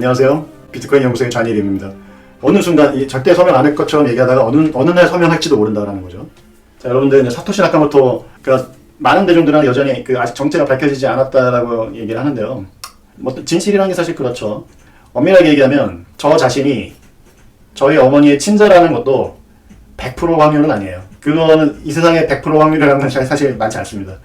안녕하세요. 비트코인 연구소의 잔일임입니다. 어느 순간 절대 서명 안 할 것처럼 얘기하다가 어느 날 서명할지도 모른다라는 거죠. 자, 여러분들 이제 사토시 나카모토 많은 대중들은 여전히 아직 정체가 밝혀지지 않았다라고 얘기를 하는데요. 뭐 진실이라는 게 사실 그렇죠. 엄밀하게 얘기하면 저 자신이 저희 어머니의 친자라는 것도 100% 확률은 아니에요. 그거는 이 세상에 100% 확률이라는 건 사실 많지 않습니다.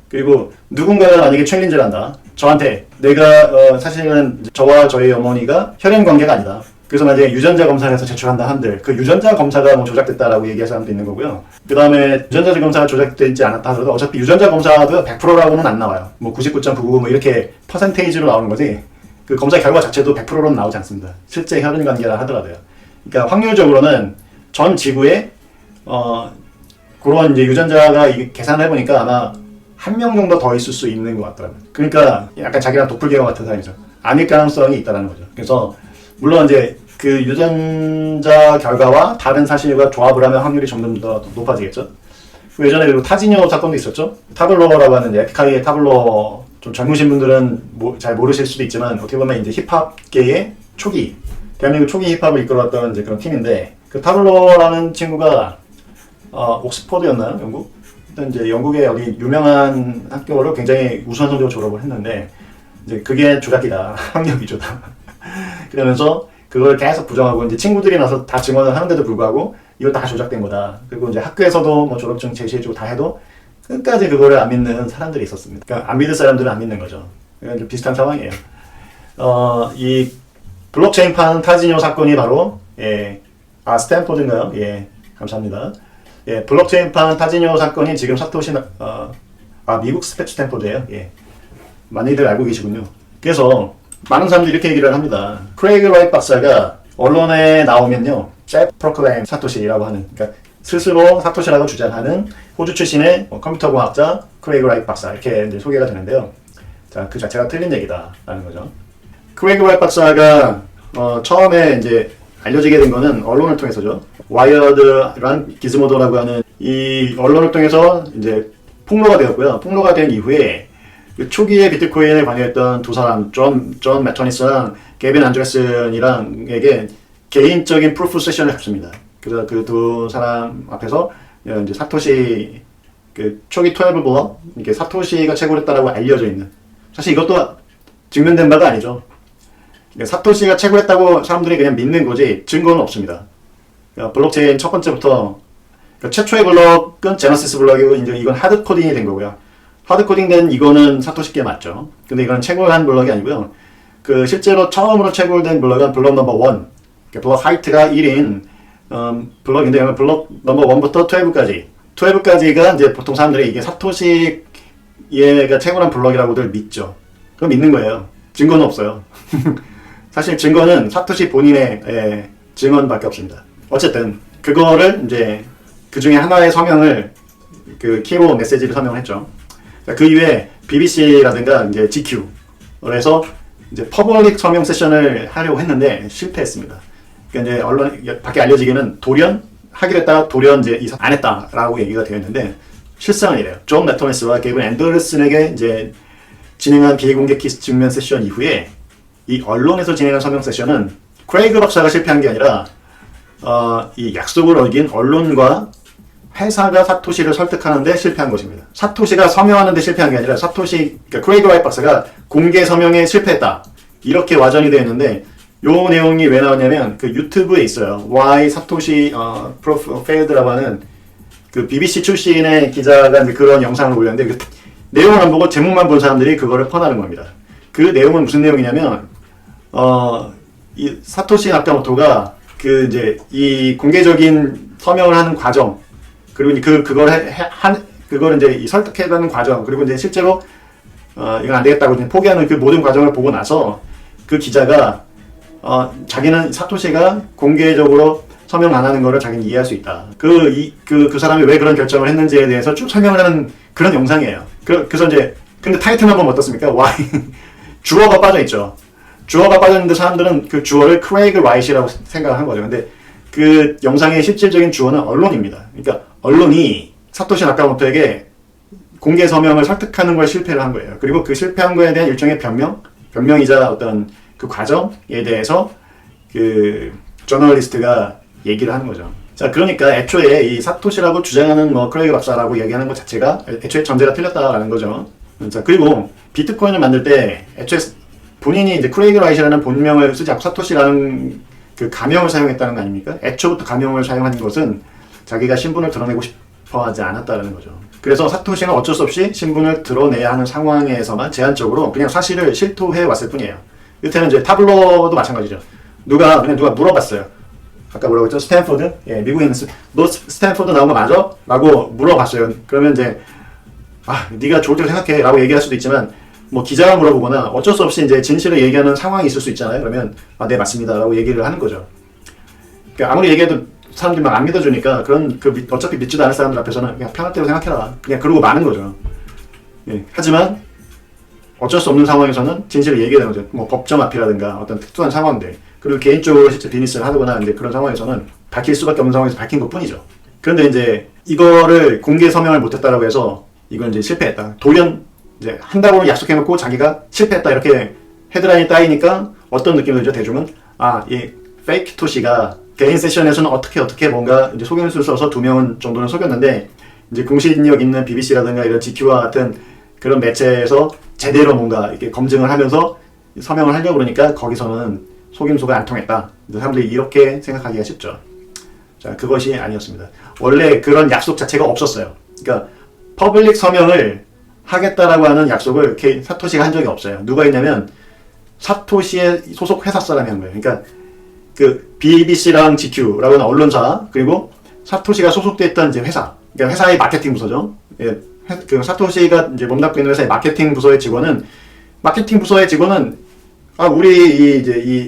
그리고 누군가가 만약에 챌린지를 한다. 저한테 내가 사실은 저와 저희 어머니가 혈연 관계가 아니다. 그래서 만약에 유전자 검사를 해서 제출한다 한들 그 유전자 검사가 뭐 조작됐다라고 얘기할 사람도 있는 거고요. 그 다음에 유전자 검사가 조작되지 않았다 하더라도 어차피 유전자 검사도 100%라고는 안 나와요. 뭐 99.99 뭐 이렇게 퍼센테이지로 나오는 거지 그 검사 결과 자체도 100%로는 나오지 않습니다. 실제 혈연 관계라 하더라도요. 그러니까 확률적으로는 전 지구에 그런 이제 유전자가 계산을 해보니까 아마 한 명 정도 더 있을 수 있는 것 같더라고요. 그러니까 약간 자기랑 도플갱어 같은 사람이죠. 아닐 가능성이 있다는 거죠. 그래서 물론 이제 그 유전자 결과와 다른 사실과 조합을 하면 확률이 점점 더 높아지겠죠. 예전에 그리고 타지뇨 사건도 있었죠. 타블로라고 하는 에픽하이의 타블로, 좀 젊으신 분들은 잘 모르실 수도 있지만 어떻게 보면 이제 힙합계의 초기, 대한민국 초기 힙합을 이끌어왔던 이제 그런 팀인데 그 타블로라는 친구가 옥스퍼드였나요? 영국? 이제 영국의 어디 유명한 학교를 굉장히 우수한 성적으로 졸업을 했는데 이제 그게 조작이다, 학력 위조다. 그러면서 그걸 계속 부정하고 이제 친구들이 나서 다 증언을 하는데도 불구하고 이거 다 조작된 거다. 그리고 이제 학교에서도 뭐 졸업증 제시해주고 다 해도 끝까지 그거를 안 믿는 사람들이 있었습니다. 그러니까 안 믿을 사람들은 안 믿는 거죠. 그러니까 비슷한 상황이에요. 이 블록체인판 타지뇨 사건이 바로 스탠포드인가요? 예, 감사합니다. 예, 블록체인판 타지뇨 사건이 지금 사토시 미국 스탠포드예요. 예, 많이들 알고 계시군요. 그래서 많은 사람들이 이렇게 얘기를 합니다. 크레이그 라이트 박사가 언론에 나오면요, 셀프 프로클레임 사토시라고 하는, 그러니까 스스로 사토시라고 주장하는 호주 출신의 컴퓨터 공학자 크레이그 라이트 박사 이렇게 이제 소개가 되는데요. 자, 그 자체가 틀린 얘기다라는 거죠. 크레이그 라이트 박사가 처음에 이제 알려지게 된 거는 언론을 통해서죠. 와이어드란 기즈모도라고 하는 이 언론을 통해서 이제 폭로가 되었고요. 폭로가 된 이후에 그 초기에 비트코인에 관여했던 두 사람, 존 매터니스랑 게빈 안드레슨이랑에게 개인적인 프루프 세션을 갖습니다. 그래서 그 두 사람 앞에서 이제 사토시 그 초기 12블럭, 이게 사토시가 채굴했다라고 알려져 있는, 사실 이것도 증명된 바가 아니죠. 사토시가 채굴했다고 사람들이 그냥 믿는 거지 증거는 없습니다. 그러니까 블록체인 첫 번째부터 최초의 블록은 제너시스 블록이고 이제 이건 하드 코딩이 된 거고요. 하드 코딩된 이거는 사토시께 맞죠. 근데 이건 채굴한 블록이 아니고요. 그 실제로 처음으로 채굴된 블록은 블록 넘버 1. 그러니까 블록 하이트가 1인 블록인데 블록 넘버 1부터 12까지. 12까지가 이제 보통 사람들이 이게 사토시 얘가 채굴한 블록이라고들 믿죠. 그럼 믿는 거예요. 증거는 없어요. 사실 증거는 사토시 본인의 증언밖에 없습니다. 어쨌든 그거를 이제 그 중에 하나의 서명을 그 키로 메시지를 서명을 했죠. 그 이후에 BBC라든가 이제 GQ를 해서 이제 퍼블릭 서명 세션을 하려고 했는데 실패했습니다. 그러니까 이제 언론 밖에 알려지기는 하기로 했다가 돌연 이제 안 했다라고 얘기가 되어 있는데 실상은 이래요. 존 매터니스와 게이븐 앤더슨에게 이제 진행한 비공개 키스 증명 세션 이후에 이 언론에서 진행한 서명 세션은 크레이그 박사가 실패한 게 아니라 이 약속을 어긴 언론과 회사가 사토시를 설득하는데 실패한 것입니다. 사토시가 서명하는데 실패한 게 아니라 그러니까 크레이그 라이트 박사가 공개 서명에 실패했다. 이렇게 와전이 되어 있는데 요 내용이 왜 나왔냐면 그 유튜브에 있어요. Why 사토시 Proof Failed라고 하는 그 BBC 출신의 기자가 그런 영상을 올렸는데 그 내용을 안 보고 제목만 본 사람들이 그거를 퍼나는 겁니다. 그 내용은 무슨 내용이냐면 이 사토시 나카모토가 그 이제 이 공개적인 서명을 하는 과정, 그리고 그걸 이제 이 설득해가는 과정, 그리고 이제 실제로 이건 안 되겠다고 이제 포기하는 그 모든 과정을 보고 나서 그 기자가 자기는 사토시가 공개적으로 서명 안 하는 거를 자기는 이해할 수 있다. 그 사람이 왜 그런 결정을 했는지에 대해서 쭉 설명을 하는 그런 영상이에요. 그래서 이제 근데 타이틀만 보면 어떻습니까? Why 주어가 빠져 있죠. 주어가 빠졌는데 사람들은 그 주어를 크레이그 라이트라고 생각을 한 거죠. 근데 그 영상의 실질적인 주어는 언론입니다. 그러니까 언론이 사토시 나카모토에게 공개 서명을 설득하는 걸 실패를 한 거예요. 그리고 그 실패한 거에 대한 일종의 변명이자 어떤 그 과정에 대해서 그 저널리스트가 얘기를 하는 거죠. 자, 그러니까 애초에 이 사토시라고 주장하는 뭐 크레이그 박사라고 얘기하는 것 자체가 애초에 전제가 틀렸다라는 거죠. 자, 그리고 비트코인을 만들 때 애초에 본인이 이제 크레이그 라이트라는 본명을 쓰지 않고 사토시라는 그 가명을 사용했다는 거 아닙니까? 애초부터 가명을 사용한 것은 자기가 신분을 드러내고 싶어 하지 않았다는 거죠. 그래서 사토시는 어쩔 수 없이 신분을 드러내야 하는 상황에서만 제한적으로 그냥 사실을 실토해 왔을 뿐이에요. 이때는 이제 타블로도 마찬가지죠. 누가 물어봤어요. 아까 뭐라고 했죠? 스탠포드? 예, 미국에 있는 너 스탠포드 나온 거 맞아? 라고 물어봤어요. 그러면 이제 네가 좋을 때 생각해 라고 얘기할 수도 있지만 뭐 기자가 물어보거나 어쩔 수 없이 이제 진실을 얘기하는 상황이 있을 수 있잖아요. 그러면 네 맞습니다 라고 얘기를 하는 거죠. 그러니까 아무리 얘기해도 사람들이 막 안 믿어주니까 어차피 믿지도 않을 사람들 앞에서는 그냥 편할 대로 생각해라 그냥 그러고 마는 거죠. 예, 하지만 어쩔 수 없는 상황에서는 진실을 얘기해야 되는 거죠. 뭐 법정 앞이라든가 어떤 특수한 상황들 그리고 개인적으로 실제 비즈니스를 하거나 이제 그런 상황에서는 밝힐 수밖에 없는 상황에서 밝힌 것 뿐이죠. 그런데 이제 이거를 공개 서명을 못했다라고 해서 이건 이제 실패했다. 돌연 이제 한다고 약속해놓고 자기가 실패했다 이렇게 헤드라인이 따이니까 어떤 느낌이 들죠? 대중은 이 페이크 토시가 개인 세션에서는 어떻게 뭔가 이제 속임수를 써서 2명 정도는 속였는데 이제 공신력 있는 BBC라든가 이런 GQ와 같은 그런 매체에서 제대로 뭔가 이렇게 검증을 하면서 서명을 하려고 그러니까 거기서는 속임수가 안 통했다. 사람들이 이렇게 생각하기가 쉽죠. 자, 그것이 아니었습니다. 원래 그런 약속 자체가 없었어요. 그러니까 퍼블릭 서명을 하겠다라고 하는 약속을 사토시가 한 적이 없어요. 누가 했냐면 사토시의 소속 회사 사람이 한 거예요. 그러니까 그 BBC랑 GQ라고 하는 언론사 그리고 사토시가 소속돼 있던 이제 회사, 그러니까 회사의 마케팅 부서죠. 예, 그 사토시가 이제 몸담고 있는 회사의 마케팅 부서의 직원은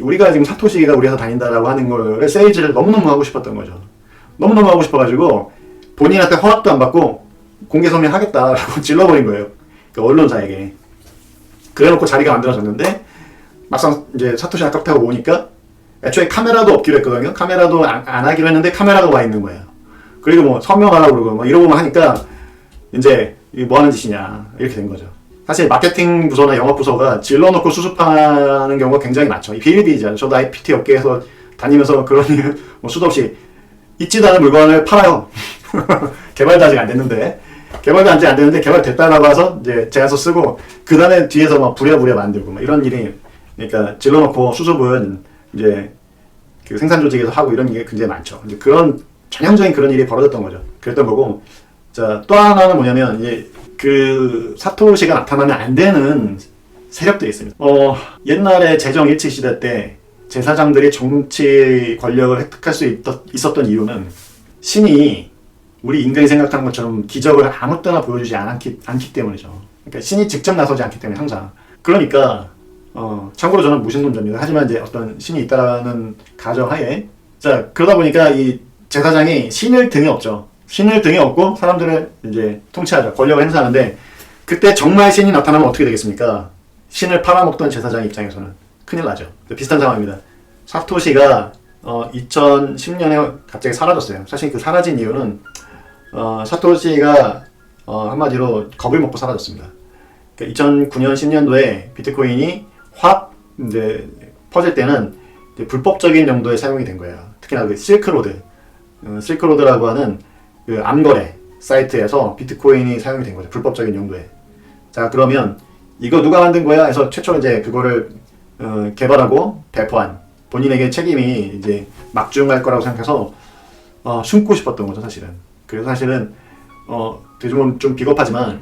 우리가 지금 사토시가 우리 회사 다닌다라고 하는 거를 세일즈를 너무너무 하고 싶었던 거죠. 너무너무 하고 싶어가지고 본인한테 허락도 안 받고 공개 서명하겠다라고 찔러버린 거예요. 그 언론사에게. 그래놓고 자리가 만들어졌는데 막상 이제 사토시 아깝다고 오니까 애초에 카메라도 없기로 했거든요. 카메라도 안 하기로 했는데 카메라가 와 있는 거예요. 그리고 뭐 서명하라고 그러고 뭐 이러고만 하니까 이제 이게 뭐 하는 짓이냐 이렇게 된 거죠. 사실 마케팅 부서나 영업 부서가 질러놓고 수습하는 경우가 굉장히 많죠. 비일비재죠. 저도 IT 업계에서 다니면서 그런 일 뭐 수도 없이 있지도 않은 물건을 팔아요. 개발도 아직 안 됐는데 개발됐다라고 해서 이제 제가 쓰고 그 다음에 뒤에서 막 부랴부랴 만들고 막 이런 일이 그러니까 질러놓고 수습은 이제 그 생산 조직에서 하고 이런 게 굉장히 많죠. 이제 그런 전형적인 그런 일이 벌어졌던 거죠. 그랬던 거고 자, 또 하나는 뭐냐면 이제 그 사토시가 나타나면 안 되는 세력들이 있습니다. 옛날에 제정 일치 시대 때 제사장들이 정치 권력을 획득할 수 있었던 이유는 신이 우리 인간이 생각하는 것처럼 기적을 아무 때나 보여주지 않기 때문이죠. 그러니까 신이 직접 나서지 않기 때문에 항상. 그러니까 참고로 저는 무신론자입니다. 하지만 이제 어떤 신이 있다라는 가정하에 자 그러다 보니까 이 제사장이 신을 등에 업죠. 신을 등에 업고 사람들을 이제 통치하죠. 권력을 행사하는데 그때 정말 신이 나타나면 어떻게 되겠습니까? 신을 팔아먹던 제사장 입장에서는 큰일 나죠. 비슷한 상황입니다. 사토시가 2010년에 갑자기 사라졌어요. 사실 그 사라진 이유는 사토시가 한마디로 겁을 먹고 사라졌습니다. 그러니까 2009년 10년도에 비트코인이 확 이제 퍼질 때는 이제 불법적인 용도에 사용이 된 거예요. 특히나 그 실크로드라고 하는 그 암거래 사이트에서 비트코인이 사용이 된 거죠. 불법적인 용도에. 자, 그러면 이거 누가 만든 거야? 해서 최초로 이제 그거를 개발하고 배포한 본인에게 책임이 이제 막중할 거라고 생각해서 숨고 싶었던 거죠, 사실은. 그래서 사실은 대중은 좀 비겁하지만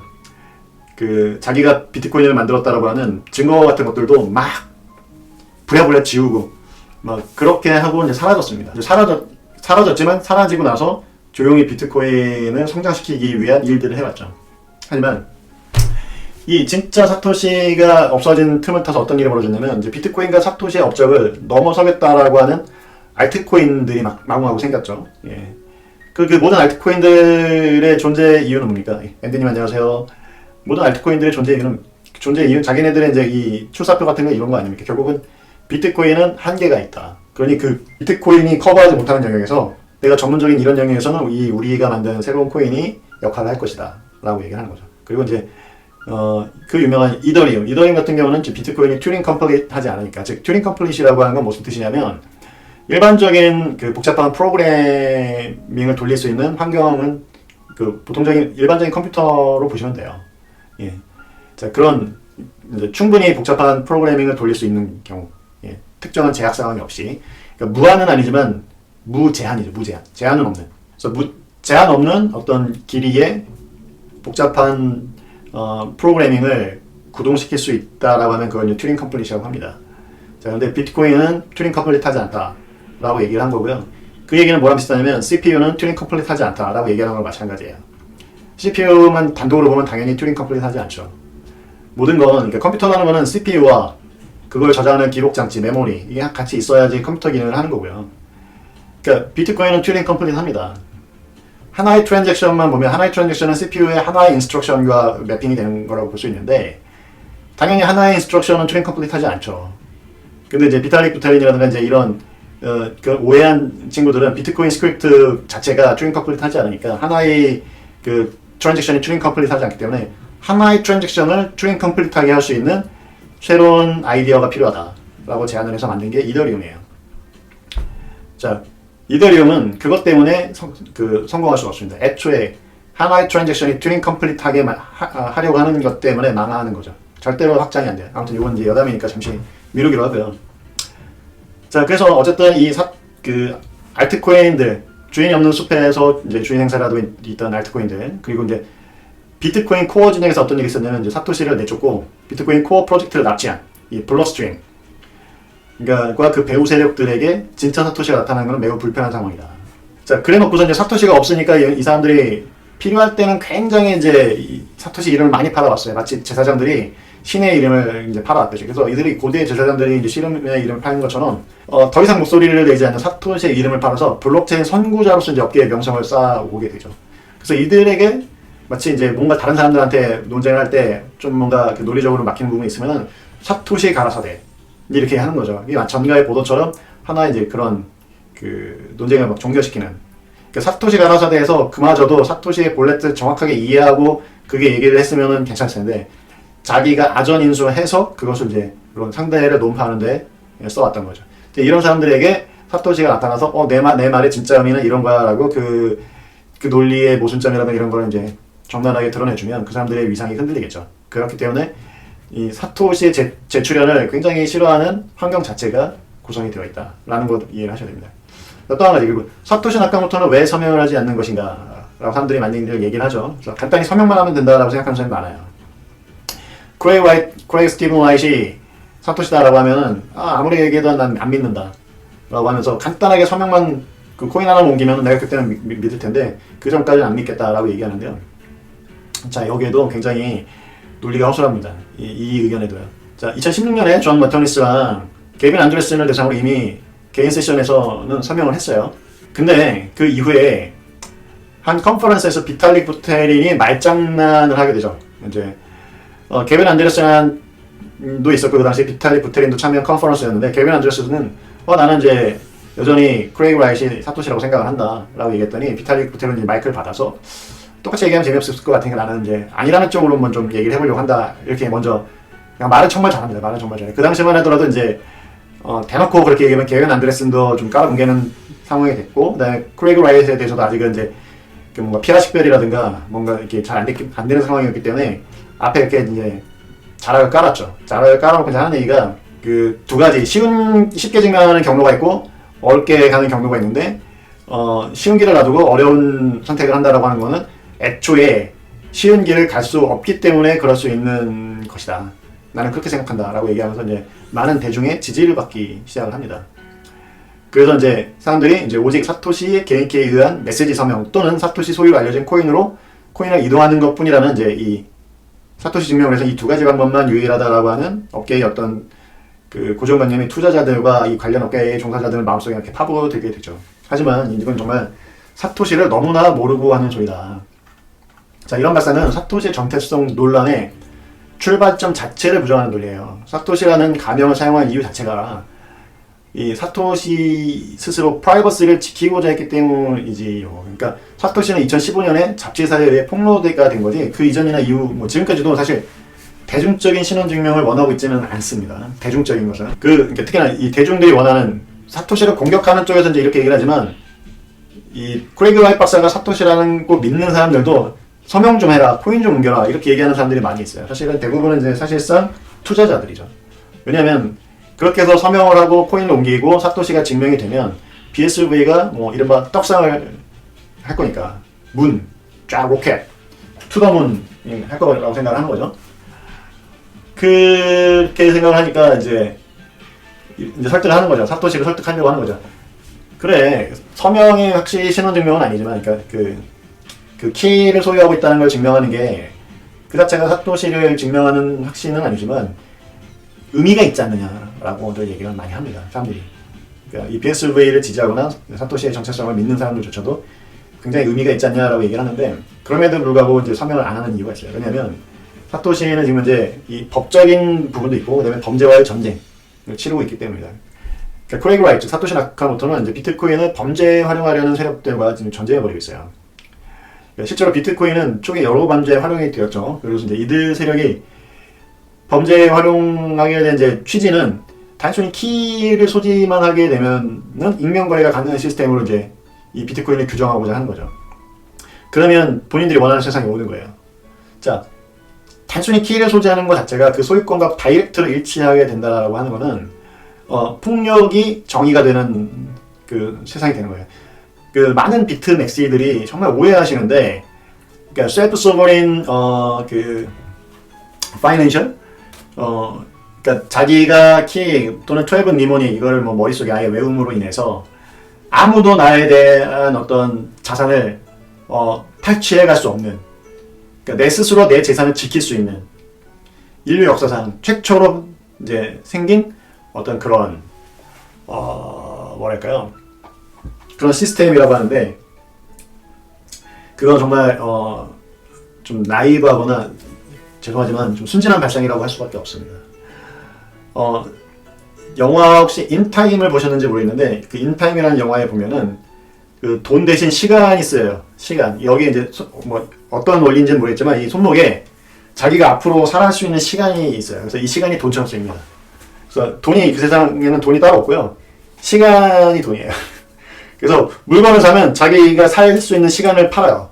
그 자기가 비트코인을 만들었다라고 하는 증거 같은 것들도 막 부랴부랴 지우고 막 그렇게 하고 이제 사라졌습니다. 사라졌지만 사라지고 나서 조용히 비트코인을 성장시키기 위한 일들을 해왔죠. 하지만 이 진짜 사토시가 없어진 틈을 타서 어떤 일이 벌어졌냐면 이제 비트코인과 사토시의 업적을 넘어서겠다라고 하는 알트코인들이 막 마구마구 생겼죠. 예. 그 모든 알트코인들의 존재 이유는 뭡니까? 앤디님 안녕하세요. 모든 알트코인들의 존재 이유는 자기네들의 이제 이 출사표 같은 거 이런 거 아닙니까? 결국은 비트코인은 한계가 있다. 그러니 그 비트코인이 커버하지 못하는 영역에서 내가 전문적인 이런 영역에서는 우리가 만든 새로운 코인이 역할을 할 것이다 라고 얘기를 하는 거죠. 그리고 이제 그 유명한 이더리움 같은 경우는 비트코인이 튜링 컴플릿 하지 않으니까, 즉 튜링 컴플릿이라고 하는 건 무슨 뜻이냐면 일반적인 그 복잡한 프로그래밍을 돌릴 수 있는 환경은 그 보통적인 일반적인 컴퓨터로 보시면 돼요. 예. 자, 그런 이제 충분히 복잡한 프로그래밍을 돌릴 수 있는 경우, 예. 특정한 제약 사항이 없이, 그러니까 무한은 아니지만 무제한이죠. 무제한. 제한은 없는. 그래서 제한 없는 어떤 길이의 복잡한 프로그래밍을 구동시킬 수 있다라고 하면 그걸 튜링 컴플릿이라고 합니다. 자, 근데 비트코인은 튜링 컴플릿 하지 않다라고 얘기를 한 거고요. 그 얘기는 뭐랑 비슷하냐면 CPU는 튜링 컴플릿 하지 않다라고 얘기하는 거랑 마찬가지예요. CPU만 단독으로 보면 당연히 튜링 컴플릿 하지 않죠. 모든 건, 그러니까 컴퓨터라는 거는 CPU와 그걸 저장하는 기록 장치, 메모리, 이게 같이 있어야지 컴퓨터 기능을 하는 거고요. 그러니까 비트코인은 튜링 컴플릿 합니다. 하나의 트랜잭션만 보면 하나의 트랜잭션은 CPU의 하나의 인스트럭션과 매핑이 되는 거라고 볼 수 있는데, 당연히 하나의 인스트럭션은 튜링 컴플릿 하지 않죠. 근데 이제 비탈릭 부테린이라든가 이제 이런 그 오해한 친구들은 비트코인 스크립트 자체가 튜링 컴플릿 하지 않으니까 하나의 그 트랜잭션이 튜링 컴플릿 하지 않기 때문에 하나의 트랜잭션을 튜링 컴플릿하게 할 수 있는 새로운 아이디어가 필요하다라고 제안을 해서 만든 게 이더리움이에요. 자, 이더리움은 그것 때문에 성공할 수가 없습니다. 애초에 하나의 트랜잭션이 튜링 컴플릿하게 하려고 하는 것 때문에 망하는 거죠. 절대로 확장이 안 돼요. 아무튼 이건 이제 여담이니까 잠시 미루기로 하고요. 자, 그래서 어쨌든 알트코인들, 주인이 없는 숲에서 이제 주인 행사를 하고 있던 알트코인들, 그리고 이제 비트코인 코어 진영에서 어떤 일이 있었냐면 이제 사토시를 내쫓고 비트코인 코어 프로젝트를 납치한 이 블록스트림, 그러니까 그 배후 세력들에게 진짜 사토시가 나타나는 것은 매우 불편한 상황이다. 자, 그래 놓고서 이제 사토시가 없으니까 이 사람들이 필요할 때는 굉장히 이제 이 사토시 이름을 많이 팔아왔어요. 마치 제사장들이 신의 이름을 이제 팔아왔듯이. 그래서 이들이 고대 제사장들이 이제 신의 이름을 파는 것처럼 더 이상 목소리를 내지 않는 사토시의 이름을 팔아서 블록체인 선구자로서 이제 업계의 명성을 쌓아오게 되죠. 그래서 이들에게 마치 이제 뭔가 다른 사람들한테 논쟁을 할 때 좀 뭔가 그 논리적으로 막히는 부분이 있으면은 사토시 가라사대 이렇게 하는 거죠. 이게 전가의 보도처럼 하나의 이제 그런 그 논쟁을 막 종결시키는. 그러니까 사토시 가라사대에서 그마저도 사토시의 본래를 정확하게 이해하고 그게 얘기를 했으면은 괜찮을 텐데 자기가 아전인수해서 그것을 이제 그런 상대를 논파하는데 써왔던 거죠. 이런 사람들에게 사토시가 나타나서 내 말의 진짜 의미는 이런 거야라고 그 논리의 모순점이라든가 이런 거를 이제 적나라하게 드러내주면 그 사람들의 위상이 흔들리겠죠. 그렇기 때문에 이 사토시의 재출현을 굉장히 싫어하는 환경 자체가 구성이 되어 있다라는 걸 이해를 하셔야 됩니다. 또 한 가지, 그리고 사토시 나카모토는 왜 서명을 하지 않는 것인가 라고 사람들이 많이 얘기를 하죠. 그래서 간단히 서명만 하면 된다라고 생각하는 사람이 많아요. 크레이그 스티븐 화이트이 사토시다라고 하면은 아무리 얘기해도 난 안 믿는다 라고 하면서 간단하게 서명만 그 코인 하나 옮기면 내가 그때는 믿을 텐데 그 전까지는 안 믿겠다라고 얘기하는데요. 자, 여기에도 굉장히 논리가 허술합니다. 이 의견에도요. 자, 2016년에 존 머터니스랑 게빈 안드레슨을 대상으로 이미 개인 세션에서는 서명을 했어요. 근데 그 이후에 한 컨퍼런스에서 비탈릭 부테린이 말장난을 하게 되죠. 이제 게빈 안드레슨도 있었고 그 당시에 비탈릭 부테린도 참여한 컨퍼런스였는데 게빈 안드레슨은 나는 이제 여전히 크레이그 라이트이 사토시라고 생각을 한다 라고 얘기했더니 비탈릭 부테린이 마이크를 받아서 똑같이 얘기하면 재미없을 것 같으니까 나는 이제 아니라는 쪽으로만 좀 얘기를 해보려고 한다 이렇게 먼저 그냥 말은 정말 잘합니다. 말은 정말 잘해. 그 당시만 하더라도 이제 대놓고 그렇게 얘기하면 게빈 안드레슨도 좀 깔아뭉개는 상황이 됐고 그다음에 크레이그 라이트에 대해서도 아직은 이제 그 뭔가 피하 식별이라든가 뭔가 이렇게 잘 안 되는 상황이었기 때문에 앞에 이렇게 이제 자락을 깔았죠. 자락을 깔아놓고 이제 하는 얘기가 그 두 가지 쉽게 증명하는 경로가 있고 어렵게 가는 경로가 있는데 쉬운 길을 놔두고 어려운 선택을 한다라고 하는 거는 애초에 쉬운 길을 갈 수 없기 때문에 그럴 수 있는 것이다. 나는 그렇게 생각한다 라고 얘기하면서 이제 많은 대중의 지지를 받기 시작을 합니다. 그래서 이제 사람들이 이제 오직 사토시의 개인기에 의한 메시지 서명 또는 사토시 소유로 알려진 코인을 이동하는 것 뿐이라는 이제 이 사토시 증명을 해서 이 두 가지 방법만 유일하다라고 하는 업계의 어떤 그 고정관념이 투자자들과 이 관련 업계의 종사자들 마음속에 이렇게 파고들게 되죠. 하지만 이건 정말 사토시를 너무나 모르고 하는 소리다. 자, 이런 발상은 사토시의 정체성 논란의 출발점 자체를 부정하는 논리예요. 사토시라는 가명을 사용한 이유 자체가 이 사토시 스스로 프라이버시를 지키고자 했기 때문이지요. 그러니까 사토시는 2015년에 잡지사에 의해 폭로가 된 거지 그 이전이나 이후 지금까지도 사실 대중적인 신원증명을 원하고 있지는 않습니다. 대중적인 것은. 그러니까 특히나 이 대중들이 원하는 사토시를 공격하는 쪽에서 이제 이렇게 얘기를 하지만 이 크레이그 라이트 박사가 사토시라는 거 믿는 사람들도 서명 좀 해라, 코인 좀 옮겨라 이렇게 얘기하는 사람들이 많이 있어요. 사실은 대부분은 이제 사실상 투자자들이죠. 왜냐하면 그렇게 해서 서명을 하고 코인을 옮기고 사토시가 증명이 되면 BSV가 뭐 이른바 떡상을 할 거니까 문, 쫙 로켓, 투더문 할 거라고 생각을 하는 거죠. 그렇게 생각을 하니까 이제 설득을 하는 거죠. 사토시를 설득하려고 하는 거죠. 그래, 서명이 확실히 신원증명은 아니지만, 그러니까 그 키를 소유하고 있다는 걸 증명하는 게 그 자체가 사토시를 증명하는 확신은 아니지만 의미가 있지 않느냐라고들 얘기를 많이 합니다. 사람들이. 그러니까 이 BSV를 지지하거나 사토시의 정체성을 믿는 사람들조차도 굉장히 의미가 있지 않냐라고 얘기를 하는데 그럼에도 불구하고 이제 서명을 안 하는 이유가 있어요. 왜냐하면 사토시는 지금 이제 이 법적인 부분도 있고 그다음에 범죄와의 전쟁을 치르고 있기 때문입니다. 그러니까 크레이그 라이트, 사토시 나카모토는 이제 비트코인을 범죄에 활용하려는 세력들과 지금 전쟁해 버리고 있어요. 그러니까 실제로 비트코인은 초기 여러 범죄에 활용이 되었죠. 그래서 이제 이들 세력이 범죄에 활용하게 된 이제 취지는 단순히 키를 소지만 하게 되면은 익명 거래가 가능한 시스템으로 이제 이 비트코인을 규정하고자 하는 거죠. 그러면 본인들이 원하는 세상이 오는 거예요. 자, 단순히 키를 소지하는 것 자체가 그 소유권과 다이렉트로 일치하게 된다라고 하는 거는 폭력이 정의가 되는 그 세상이 되는 거예요. 그 많은 비트 맥시들이 정말 오해하시는데, 그러니까 셀프 소버린 그 파이낸셜 그러니까 자기가 키 또는 12 니모니 이거를 뭐 머릿속에 아예 외움으로 인해서 아무도 나에 대한 어떤 자산을 탈취해 갈 수 없는, 그러니까 내 스스로 내 재산을 지킬 수 있는 인류 역사상 최초로 이제 생긴 어떤 그런 뭐랄까요, 그런 시스템이라고 하는데 그건 정말 좀 나이브하거나 죄송하지만 좀 순진한 발상이라고 할 수밖에 없습니다. 영화 혹시 인타임을 보셨는지 모르겠는데 그 인타임이라는 영화에 보면은 그 돈 대신 시간이 쓰여요. 시간. 여기 이제 뭐 어떤 원리인지는 모르겠지만 이 손목에 자기가 앞으로 살아갈 수 있는 시간이 있어요. 그래서 이 시간이 돈처럼 쓰입니다. 그래서 돈이 그 세상에는 돈이 따로 없고요. 시간이 돈이에요. 그래서 물건을 사면 자기가 살 수 있는 시간을 팔아요.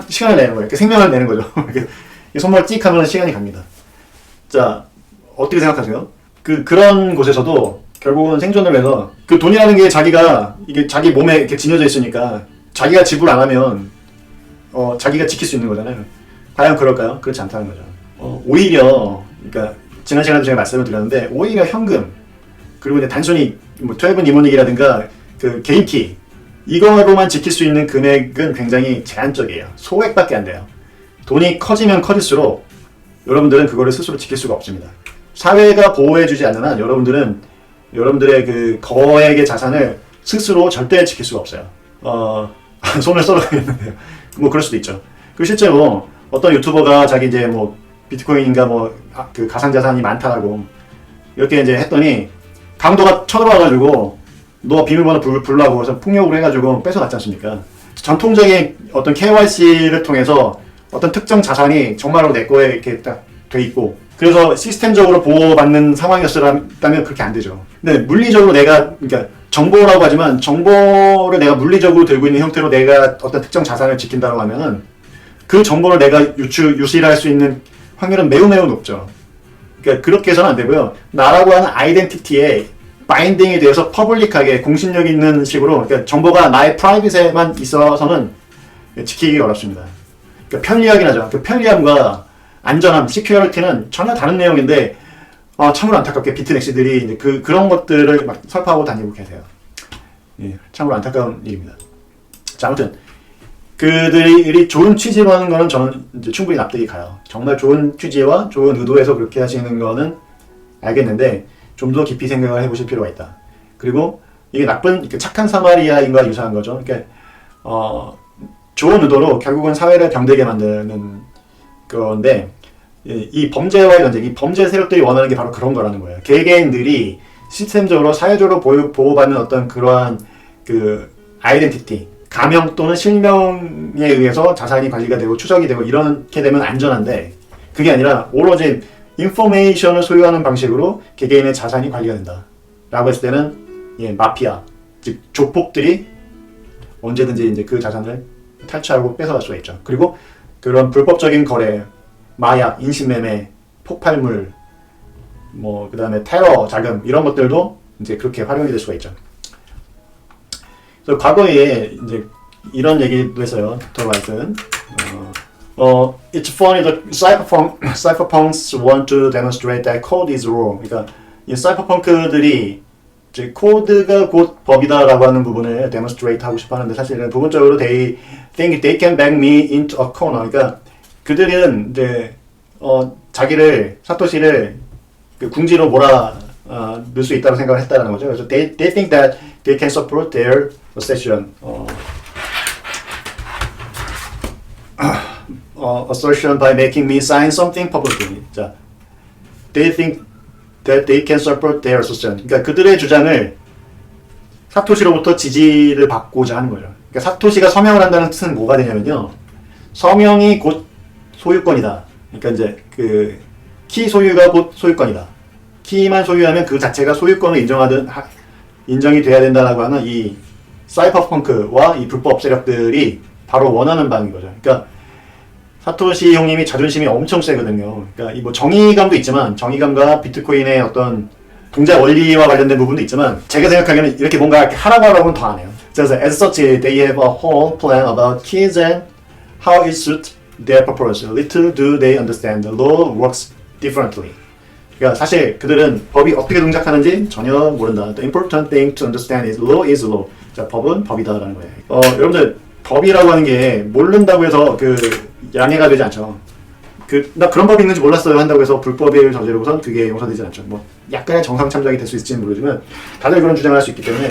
시간을 내는 거예요. 생명을 내는 거죠. 손목을 띡 하면 시간이 갑니다. 자, 어떻게 생각하세요? 그런 곳에서도 결국은 생존을 해서 그 돈이라는 게 자기가 이게 자기 몸에 이렇게 지녀져 있으니까 자기가 지불 안 하면 자기가 지킬 수 있는 거잖아요. 과연 그럴까요? 그렇지 않다는 거죠. 오히려 그러니까 지난 시간에도 제가 말씀을 드렸는데 오히려 현금 그리고 이제 단순히 뭐 12 니모닉이라든가 그 개인키 이거로만 지킬 수 있는 금액은 굉장히 제한적이에요. 소액밖에 안 돼요. 돈이 커지면 커질수록 여러분들은 그거를 스스로 지킬 수가 없습니다. 사회가 보호해주지 않는 한 여러분들은 여러분들의 그 거액의 자산을 스스로 절대 지킬 수가 없어요. 손을 썰어야겠는데요. 뭐 그럴 수도 있죠. 그리고 실제로 어떤 유튜버가 자기 이제 뭐 비트코인인가 뭐 그 가상자산이 많다라고 이렇게 이제 했더니 강도가 쳐들어와가지고 너 비밀번호 불라고 해서 폭력으로 해가지고 뺏어갔지 않습니까? 전통적인 어떤 KYC를 통해서 어떤 특정 자산이 정말로 내 거에 이렇게 딱 돼 있고 그래서 시스템적으로 보호받는 상황이었다면 그렇게 안 되죠. 근데 물리적으로 내가 그러니까 정보라고 하지만 정보를 내가 물리적으로 들고 있는 형태로 내가 어떤 특정 자산을 지킨다고 하면은 그 정보를 내가 유실할 수 있는 확률은 매우 높죠. 그러니까 그렇게 해서는 안 되고요. 나라고 하는 아이덴티티에 바인딩이 되어서 퍼블릭하게 공신력 있는 식으로 그러니까 정보가 나의 프라이빗에만 있어서는 지키기 어렵습니다. 그러니까 편리하긴 하죠. 그 편리함과 안전함, 시큐리티는 전혀 다른 내용인데 참으로 안타깝게 비트넥시들이 이제 그런 것들을 막 설파하고 다니고 계세요. 예, 참으로 안타까운 일입니다. 자, 아무튼 그들이 좋은 취지로 하는 거는 저는 이제 충분히 납득이 가요. 정말 좋은 취지와 좋은 의도에서 그렇게 하시는 거는 알겠는데 좀 더 깊이 생각을 해보실 필요가 있다. 그리고 이게 나쁜 착한 사마리아인과 유사한 거죠. 그러니까 좋은 의도로 결국은 사회를 병들게 만드는 건데 이 범죄와의 전쟁, 이 범죄 세력들이 원하는 게 바로 그런 거라는 거예요. 개개인들이 시스템적으로 사회적으로 보호받는 어떤 그러한 그 아이덴티티, 가명 또는 실명에 의해서 자산이 관리가 되고 추적이 되고 이렇게 되면 안전한데 그게 아니라 오로지 인포메이션을 소유하는 방식으로 개개인의 자산이 관리가 된다 라고 했을 때는 마피아, 즉 조폭들이 언제든지 이제 그 자산을 탈취하고 뺏어갈 수가 있죠. 그리고 그런 불법적인 거래, 마약, 인신매매, 폭발물, 그 다음에 테러 자금 이런 것들도 이제 그렇게 활용이 될 수가 있죠. 그래서 과거에 이제 이런 얘기도 했어요. 토라이슨. It's funny that cypherpunks want to demonstrate that code is law. 그러니까 이 사이퍼펑크들이 이제 코드가 곧 법이다라고 하는 부분을 demonstrate 하고 싶어 하는데 사실은 부분적으로 they think they can back me into a corner. 그러니까 그들은 이제 자기를 사토시를 그 궁지로 몰아 넣을 수 있다고 생각을 했다는 거죠. 그래서 they think that they can support their assertion. Assertion by making me sign something publicly. 자, they think that they can support their assertion. 그러니까 그들의 주장을 사토시로부터 지지를 받고자 하는 거죠. 그러니까 사토시가 서명을 한다는 뜻은 뭐가 되냐면요. 서명이 곧 소유권이다. 그러니까 이제 그 키 소유가 곧 소유권이다. 키만 소유하면 그 자체가 소유권을 인정이 돼야 된다라고 하는 이 사이퍼펑크와 이 불법 세력들이 바로 원하는 바인 거죠. 그러니까 사토시 형님이 자존심이 엄청 세거든요. 그러니까 이 정의감도 있지만 정의감과 비트코인의 어떤 동작 원리와 관련된 부분도 있지만 제가 생각하기에는 이렇게 뭔가 하라고 하면 더 안 해요. 그래서 as such, they have a whole plan about keys and how it suits their purpose. Little do they understand the law works differently. 그러니까 사실 그들은 법이 어떻게 동작하는지 전혀 모른다. The important thing to understand is law is law. 자, 법은 법이다라는 거예요. 여러분들 법이라고 하는 게 모른다고 해서 양해가 되지 않죠. 나 그런 법이 있는지 몰랐어요 한다고 해서 불법을 저지르고선 그게 용서되지 않죠. 약간의 정상 참작이 될 수 있을지는 모르지만 다들 그런 주장을 할 수 있기 때문에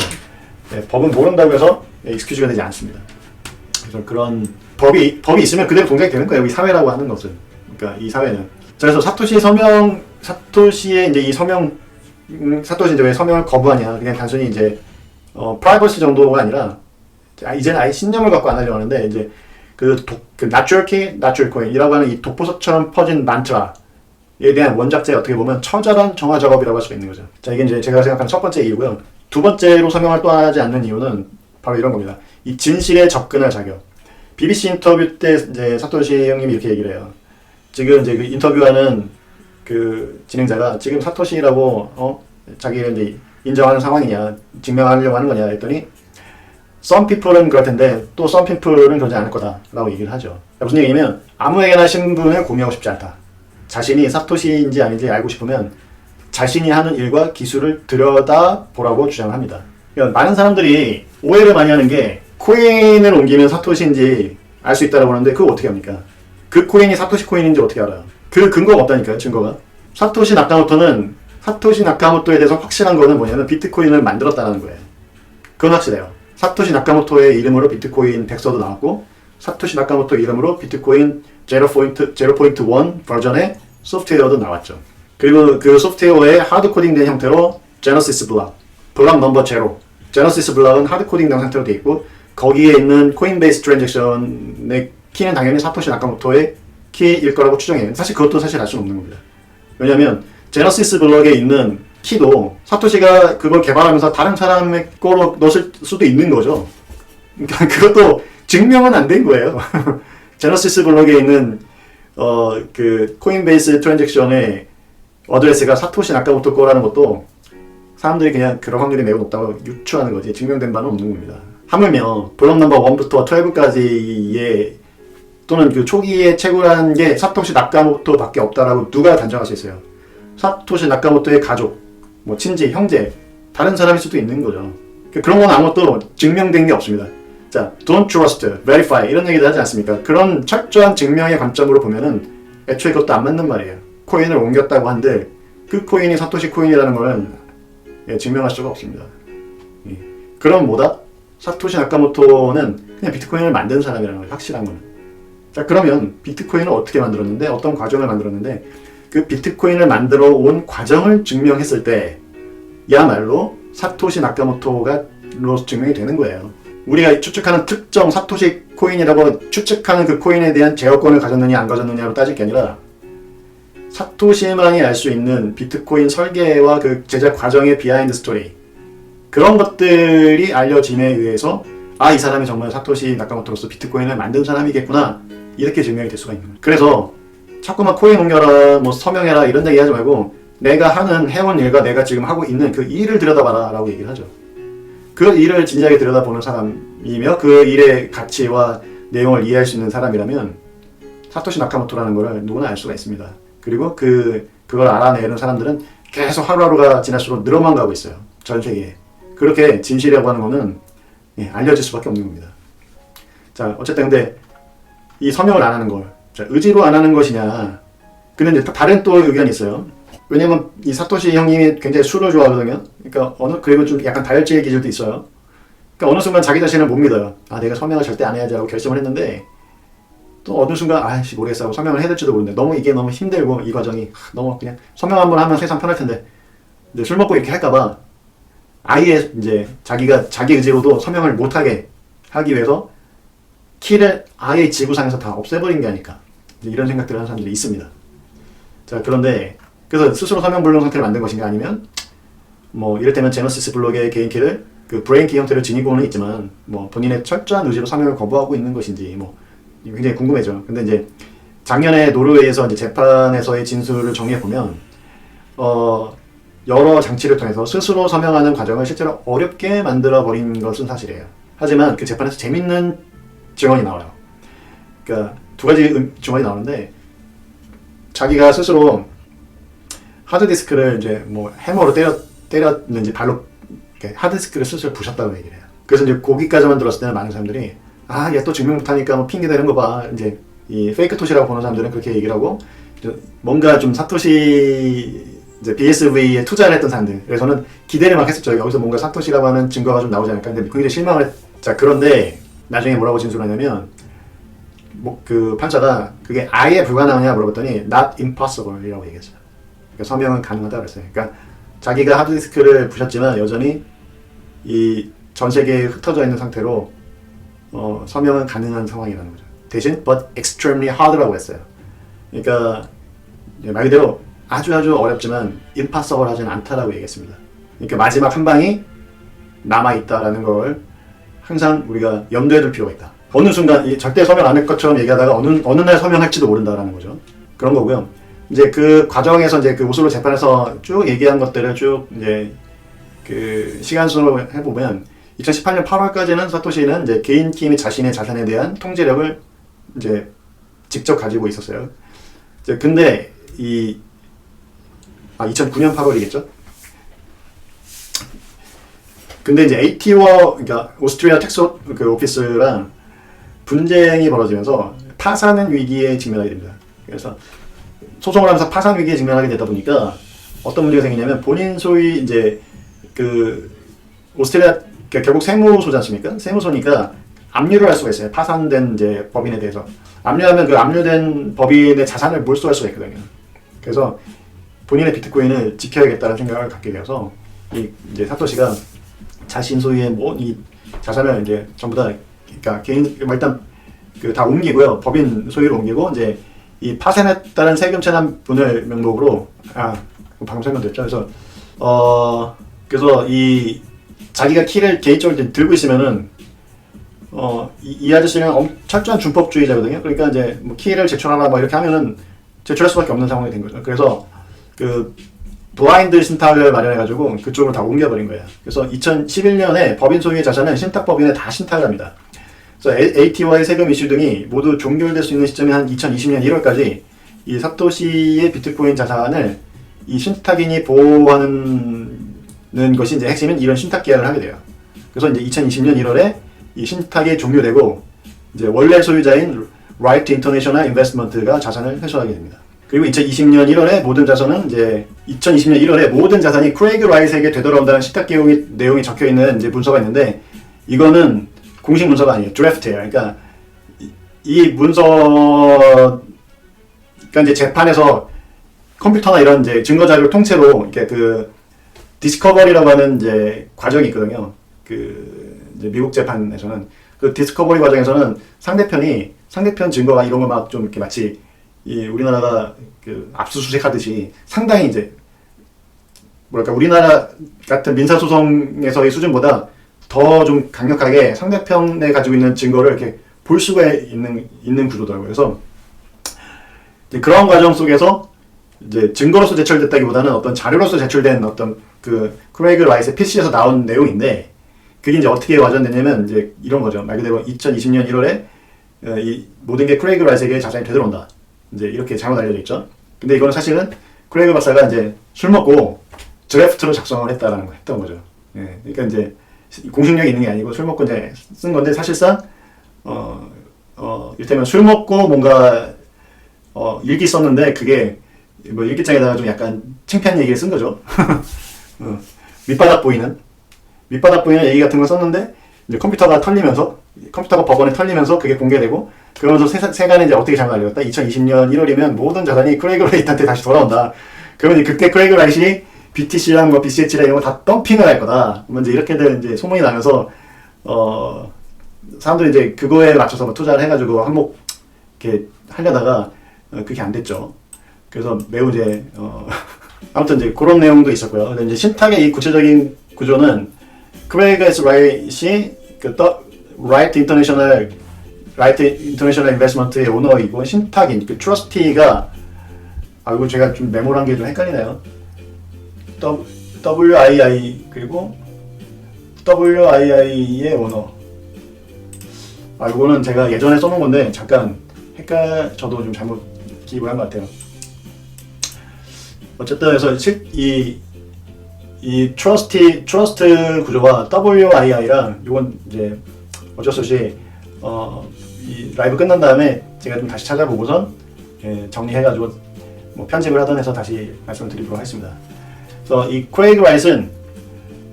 법은 모른다고 해서 익스큐즈가 되지 않습니다. 그래서 그런 법이 있으면 그대로 동작이 되는 거예요. 이 사회라고 하는 것은. 그러니까 이 사회는. 그래서 사토시의 이제 이 사토시 이제 왜 서명을 거부하냐? 그냥 단순히 이제 프라이버시 정도가 아니라 이제는 아예 신념을 갖고 안 하려고 하는데 이제 그 natural key, natural coin이라고 하는 이 독보석처럼 퍼진 만트라에 대한 원작자에 어떻게 보면 처절한 정화 작업이라고 할 수가 있는 거죠. 자, 이게 이제 제가 생각하는 첫 번째 이유고요. 두 번째로 서명을 또 하지 않는 이유는 바로 이런 겁니다. 이 진실에 접근할 자격. BBC 인터뷰 때 이제 사토시 형님이 이렇게 얘기를 해요. 지금 이제 그 인터뷰하는 그 진행자가 지금 사토시라고 자기가 이제 인정하는 상황이냐, 증명하려고 하는 거냐 했더니 some people은 그럴 텐데 또 some people은 그러지 않을 거다라고 얘기를 하죠. 무슨 얘기냐면 아무에게나 신분을 공유하고 싶지 않다. 자신이 사토시인지 아닌지 알고 싶으면 자신이 하는 일과 기술을 들여다보라고 주장을 합니다. 그러니까 많은 사람들이 오해를 많이 하는 게 코인을 옮기면 사토시인지 알 수 있다고 하는데 그거 어떻게 합니까? 그 코인이 사토시 코인인지 어떻게 알아요? 그 근거가 없다니까요, 증거가. 사토시 나카모토에 대해서 확실한 거는 뭐냐면 비트코인을 만들었다는 거예요. 그건 확실해요. 사토시 나카모토의 이름으로 비트코인 백서도 나왔고 사토시 나카모토 이름으로 비트코인 0.1 버전의 소프트웨어도 나왔죠. 그리고 그 소프트웨어의 하드코딩된 형태로 제너시스 블록 넘버 0 제너시스 블록은 하드코딩된 상태로 되어 있고 거기에 있는 코인베이스 트랜잭션의 키는 당연히 사토시 나카모토의 키일 거라고 추정해요. 사실 그것도 사실 알 수는 없는 겁니다. 왜냐하면 제너시스 블록에 있는 키도 사토시가 그걸 개발하면서 다른 사람의 거로 넣을 수도 있는 거죠. 그러니까 그것도 증명은 안 된 거예요. 제너시스 블록에 있는 그 코인베이스 트랜잭션의 어드레스가 사토시 나카모토 거라는 것도 사람들이 그냥 그런 확률이 매우 높다고 유추하는 거지 증명된 바는 없는 겁니다. 하물며 블록 넘버 1부터 12까지의 또는 그 초기에 채굴한 게 사토시 나카모토밖에 없다라고 누가 단정할 수 있어요? 사토시 나카모토의 가족, 친지, 형제, 다른 사람일 수도 있는 거죠. 그런 건 아무것도 증명된 게 없습니다. 자, don't trust, verify 이런 얘기도 하지 않습니까? 그런 철저한 증명의 관점으로 보면은 애초에 그것도 안 맞는 말이에요. 코인을 옮겼다고 한들 그 코인이 사토시 코인이라는 걸 증명할 수가 없습니다. 그럼 뭐다? 사토시 나카모토는 그냥 비트코인을 만든 사람이라는 거예요. 확실한 거는. 자, 그러면 비트코인을 어떻게 만들었는데 어떤 과정을 만들었는데 그 비트코인을 만들어 온 과정을 증명했을 때야말로 사토시 나카모토가 증명이 되는 거예요. 우리가 추측하는 특정 사토시 코인이라고 추측하는 그 코인에 대한 제어권을 가졌느냐 안 가졌느냐로 따질 게 아니라 사토시만이 알 수 있는 비트코인 설계와 그 제작 과정의 비하인드 스토리, 그런 것들이 알려짐에 의해서 이 사람이 정말 사토시 나카모토로서 비트코인을 만든 사람이겠구나, 이렇게 증명이 될 수가 있는 거예요. 그래서 자꾸만 코인 옮겨라, 뭐 서명해라 이런 얘기 하지 말고 내가 해온 일과 내가 지금 하고 있는 그 일을 들여다봐라 라고 얘기를 하죠. 그 일을 진지하게 들여다보는 사람이며 그 일의 가치와 내용을 이해할 수 있는 사람이라면 사토시 나카모토라는 걸 누구나 알 수가 있습니다. 그리고 그걸 알아내는 사람들은 계속 하루하루가 지날수록 늘어만 가고 있어요. 전 세계에. 그렇게 진실이라고 하는 거는 알려질 수밖에 없는 겁니다. 자, 어쨌든 근데 이 서명을 안 하는 걸, 자, 의지로 안 하는 것이냐. 근데 이제 다른 또 의견이 있어요. 왜냐면 이 사토시 형님이 굉장히 술을 좋아하거든요. 그러니까 그리고 좀 약간 다혈질의 기질도 있어요. 그러니까 어느 순간 자기 자신을 못 믿어요. 내가 서명을 절대 안 해야지 하고 결심을 했는데 또 어느 순간 모르겠어 하고 서명을 해야 될지도 모르는데 이게 너무 힘들고 이 과정이 너무 그냥 서명 한번 하면 세상 편할 텐데 근데 술 먹고 이렇게 할까봐 아예 이제 자기가 자기 의지로도 서명을 못하게 하기 위해서 키를 아예 지구상에서 다 없애버린 게 아닐까, 이런 생각들을 하는 사람들이 있습니다. 자, 그런데 그래서 스스로 서명 불능 상태를 만든 것인가, 아니면 뭐 이를테면 제너시스 블록의 개인 키를 그 브레인 키 형태로 지니고는 있지만 뭐 본인의 철저한 의지로 서명을 거부하고 있는 것인지 뭐 굉장히 궁금해져. 근데 이제 작년에 노르웨이에서 이제 재판에서의 진술을 정리해 보면 여러 장치를 통해서 스스로 서명하는 과정을 실제로 어렵게 만들어 버린 것은 사실이에요. 하지만 그 재판에서 재밌는 증언이 나와요. 그러니까 두 가지 증언이 나오는데, 자기가 스스로 하드디스크를 이제 뭐 해머로 때렸는지 발로 하드디스크를 스스로 부셨다고 얘기를 해요. 그래서 이제 거기까지만 들었을 때는 많은 사람들이 얘 또 증명 못하니까 뭐 핑계 대는 거 봐, 이제 이 페이크 토시라고 보는 사람들은 그렇게 얘기를 하고, 뭔가 좀 사토시 이제 BSV에 투자를 했던 사람들, 그래서는 기대를 막 했었죠. 여기서 뭔가 사토시라고 하는 증거가 좀 나오지 않을까. 근데 굉장히 실망을 했. 자, 그런데 나중에 뭐라고 진술하냐면 그 판사가 그게 아예 불가능하냐 물어봤더니 not impossible 이라고 얘기했어요. 그러니까 서명은 가능하다 그랬어요. 그러니까 자기가 하드디스크를 부셨지만 여전히 이 전 세계에 흩어져 있는 상태로 서명은 가능한 상황이라는 거죠. 대신 but extremely hard라고 했어요. 그러니까 말 그대로 아주 어렵지만 impossible 하지는 않다라고 얘기했습니다. 그러니까 마지막 한 방이 남아있다라는 걸 항상 우리가 염두에 둘 필요가 있다. 어느 순간 절대 서명 안 할 것처럼 얘기하다가 어느 날 서명할지도 모른다라는 거죠. 그런 거고요. 이제 그 과정에서 이제 그 오슬로 재판에서 쭉 얘기한 것들을 쭉 이제 그 시간 순으로 해보면 2018년 8월까지는 사토시는 이제 개인 키 및 자신의 자산에 대한 통제력을 이제 직접 가지고 있었어요. 이제 근데 2009년 8월이겠죠? 근데 이제 AT와 그러니까 오스트리아 텍스 그 오피스랑 분쟁이 벌어지면서 파산 위기에 직면하게 됩니다. 그래서 소송을 하면서 파산 위기에 직면하게 되다 보니까 어떤 문제가 생기냐면 본인 소위 이제 그 오스트리아 결국 세무소지 않습니까? 세무소니까 압류를 할 수가 있어요. 파산된 이제 법인에 대해서. 압류하면 그 압류된 법인의 자산을 몰수할 수가 있거든요. 그래서 본인의 비트코인을 지켜야겠다는 생각을 갖게 되어서 이제 사토시가 자신 소유의 이 자산을 이제 전부 다 그러니까 개인 일단 그 다 옮기고요. 법인 소유로 옮기고 이제 이 파산에 따른 세금 체납분을 명목으로 방금 설명드렸죠. 그래서 이 자기가 키를 개인적으로 들고 있으면은 이 아저씨는 철저한 준법주의자거든요. 그러니까 이제 뭐 키를 제출하라 뭐 이렇게 하면은 제출할 수밖에 없는 상황이 된 거죠. 그래서 그 블라인드 신탁을 마련해가지고 그쪽으로 다 옮겨버린 거예요. 그래서 2011년에 법인 소유의 자산은 신탁법인에 다 신탁을 합니다. 그래서 AT와의 세금 이슈 등이 모두 종결될 수 있는 시점이 한 2020년 1월까지 이 사토시의 비트코인 자산을 이 신탁인이 보호하는 것이 이제 핵심인 이런 신탁 계약을 하게 돼요. 그래서 이제 2020년 1월에 이 신탁이 종료되고 이제 원래 소유자인 Right International Investment가 자산을 회수하게 됩니다. 그리고 2020년 1월에 모든 자산은 이제 2020년 1월에 모든 자산이 크레이그 라이트에게 되돌아온다는 신탁 내용이 적혀 있는 이제 문서가 있는데 이거는 공식 문서가 아니에요. 드래프트예요. 그러니까 이 문서가 이제 재판에서 컴퓨터나 이런 이제 증거 자료를 통째로 이렇게 그 디스커버리라고 하는 이제 과정이 있거든요. 그 이제 미국 재판에서는 그 디스커버리 과정에서는 상대편 증거가 이런 거 막 좀 이렇게 마치 이 우리나라가 그 압수수색하듯이 상당히 이제 뭐랄까 우리나라 같은 민사소송에서의 수준보다 더 좀 강력하게 상대편에 가지고 있는 증거를 이렇게 볼 수가 있는 구조더라고요. 그래서 이제 그런 과정 속에서 이제 증거로서 제출됐다기보다는 어떤 자료로서 제출된 어떤 그 크레이그 라이트의 PC에서 나온 내용인데 그게 이제 어떻게 와전되냐면 이제 이런 거죠. 말 그대로 2020년 1월에 이 모든 게 크레이그 라이트에게 자산이 되돌아온다. 이제 이렇게 잘못 알려져 있죠. 근데 이거는 사실은 크레이그 박사가 이제 술 먹고 드래프트로 작성을 했던 거죠. 예, 그러니까 이제 공식력이 있는 게 아니고 술 먹고 이제 쓴 건데 사실상 이를테면 술 먹고 뭔가 일기 썼는데 그게 뭐 일기장에다가 좀 약간 창피한 얘기를 쓴 거죠. 밑바닥 보이는 얘기 같은 걸 썼는데 이제 컴퓨터가 법원에 털리면서 그게 공개되고 그러면서 세간에 이제 어떻게 잘못 알렸다. 2020년 1월이면 모든 자산이 크레이그 라이트한테 다시 돌아온다. 그러면 그때 크레이그 라이트이 BTC랑 뭐 BCH랑 이런 거 다 덤핑을 할 거다. 이제 이렇게들 이제 소문이 나면서 사람들이 이제 그거에 맞춰서 뭐 투자를 해가지고 한몫 이렇게 하려다가 그게 안 됐죠. 그래서 매우 이제 아무튼 이제 그런 내용도 있었고요. 근데 이제 신탁의 이 구체적인 구조는 크레이그 S 라이트이 그 라이트 인터내셔널 인베스트먼트의 오너이고 신탁인 그 트러스티가 이거 제가 좀 메모한 게 좀 헷갈리네요. WII 그리고 WII의 오너. 이거는 제가 예전에 써놓은 건데 잠깐 저도 좀 잘못 기입을 한 것 같아요. 어쨌든 그래서 이 트러스트 구조가 WII랑 이건 이제 어쩔 수 없이 이 라이브 끝난 다음에 제가 좀 다시 찾아보고선 정리해가지고 뭐 편집을 하던 해서 다시 말씀을 드리도록 하겠습니다. 그래서 이 크레이그 라이트는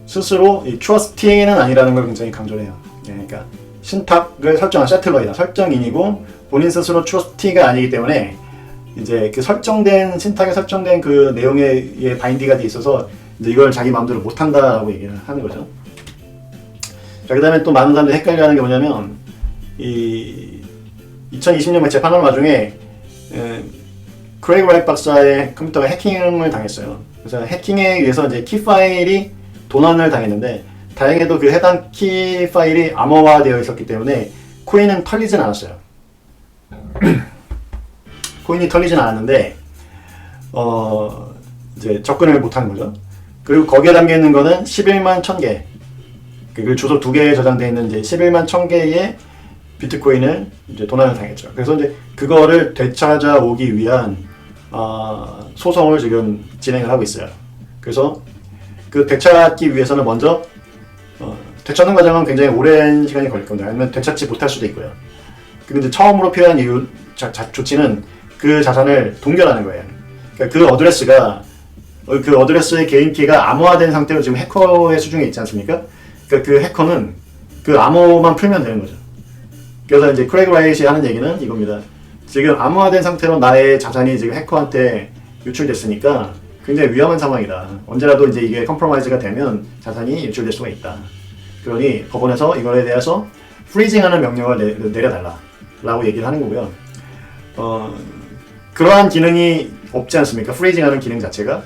스스로 이 트러스티는 아니라는 걸 굉장히 강조를 해요. 그러니까 신탁을 설정한 세틀러이다. 설정인이고 본인 스스로 트러스티가 아니기 때문에 이제 그 신탁에 설정된 그 내용에 바인디가 돼 있어서 이제 이걸 자기 마음대로 못한다라고 얘기를 하는 거죠. 자, 그 다음에 또 많은 사람들이 헷갈려하는 게 뭐냐면 이 2020년 말 재판하는 와중에 크레이그 라이트 박사의 컴퓨터가 해킹을 당했어요. 그래서 해킹에 의해서 이제 키 파일이 도난을 당했는데 다행히도 그 해당 키 파일이 암호화되어 있었기 때문에 코인은 털리진 않았어요. 코인이 털리진 않았는데 이제 접근을 못하는 거죠. 그리고 거기에 담겨 있는 거는 11만 1000개, 그 주소 2개에 저장되어 있는 이제 11만 1000개의 비트코인을 이제 도난을 당했죠. 그래서 이제 그거를 되찾아오기 위한 소송을 지금 진행을 하고 있어요. 그래서 그 되찾기 위해서는 먼저 되찾는 과정은 굉장히 오랜 시간이 걸릴 겁니다. 아니면 되찾지 못할 수도 있고요. 근데 이제 처음으로 필요한 조치는 그 자산을 동결하는 거예요. 그러니까 그 어드레스의 개인키가 암호화된 상태로 지금 해커의 수중에 있지 않습니까? 그러니까 그 해커는 그 암호만 풀면 되는 거죠. 그래서 이제 크레이그 라이트이 하는 얘기는 이겁니다. 지금 암호화된 상태로 나의 자산이 지금 해커한테 유출됐으니까 굉장히 위험한 상황이다. 언제라도 이제 이게 컴프로마이즈가 되면 자산이 유출될 수가 있다. 그러니 법원에서 이거에 대해서 프리징하는 명령을 내려달라 라고 얘기를 하는 거고요. 그러한 기능이 없지 않습니까? 프리징하는 기능 자체가.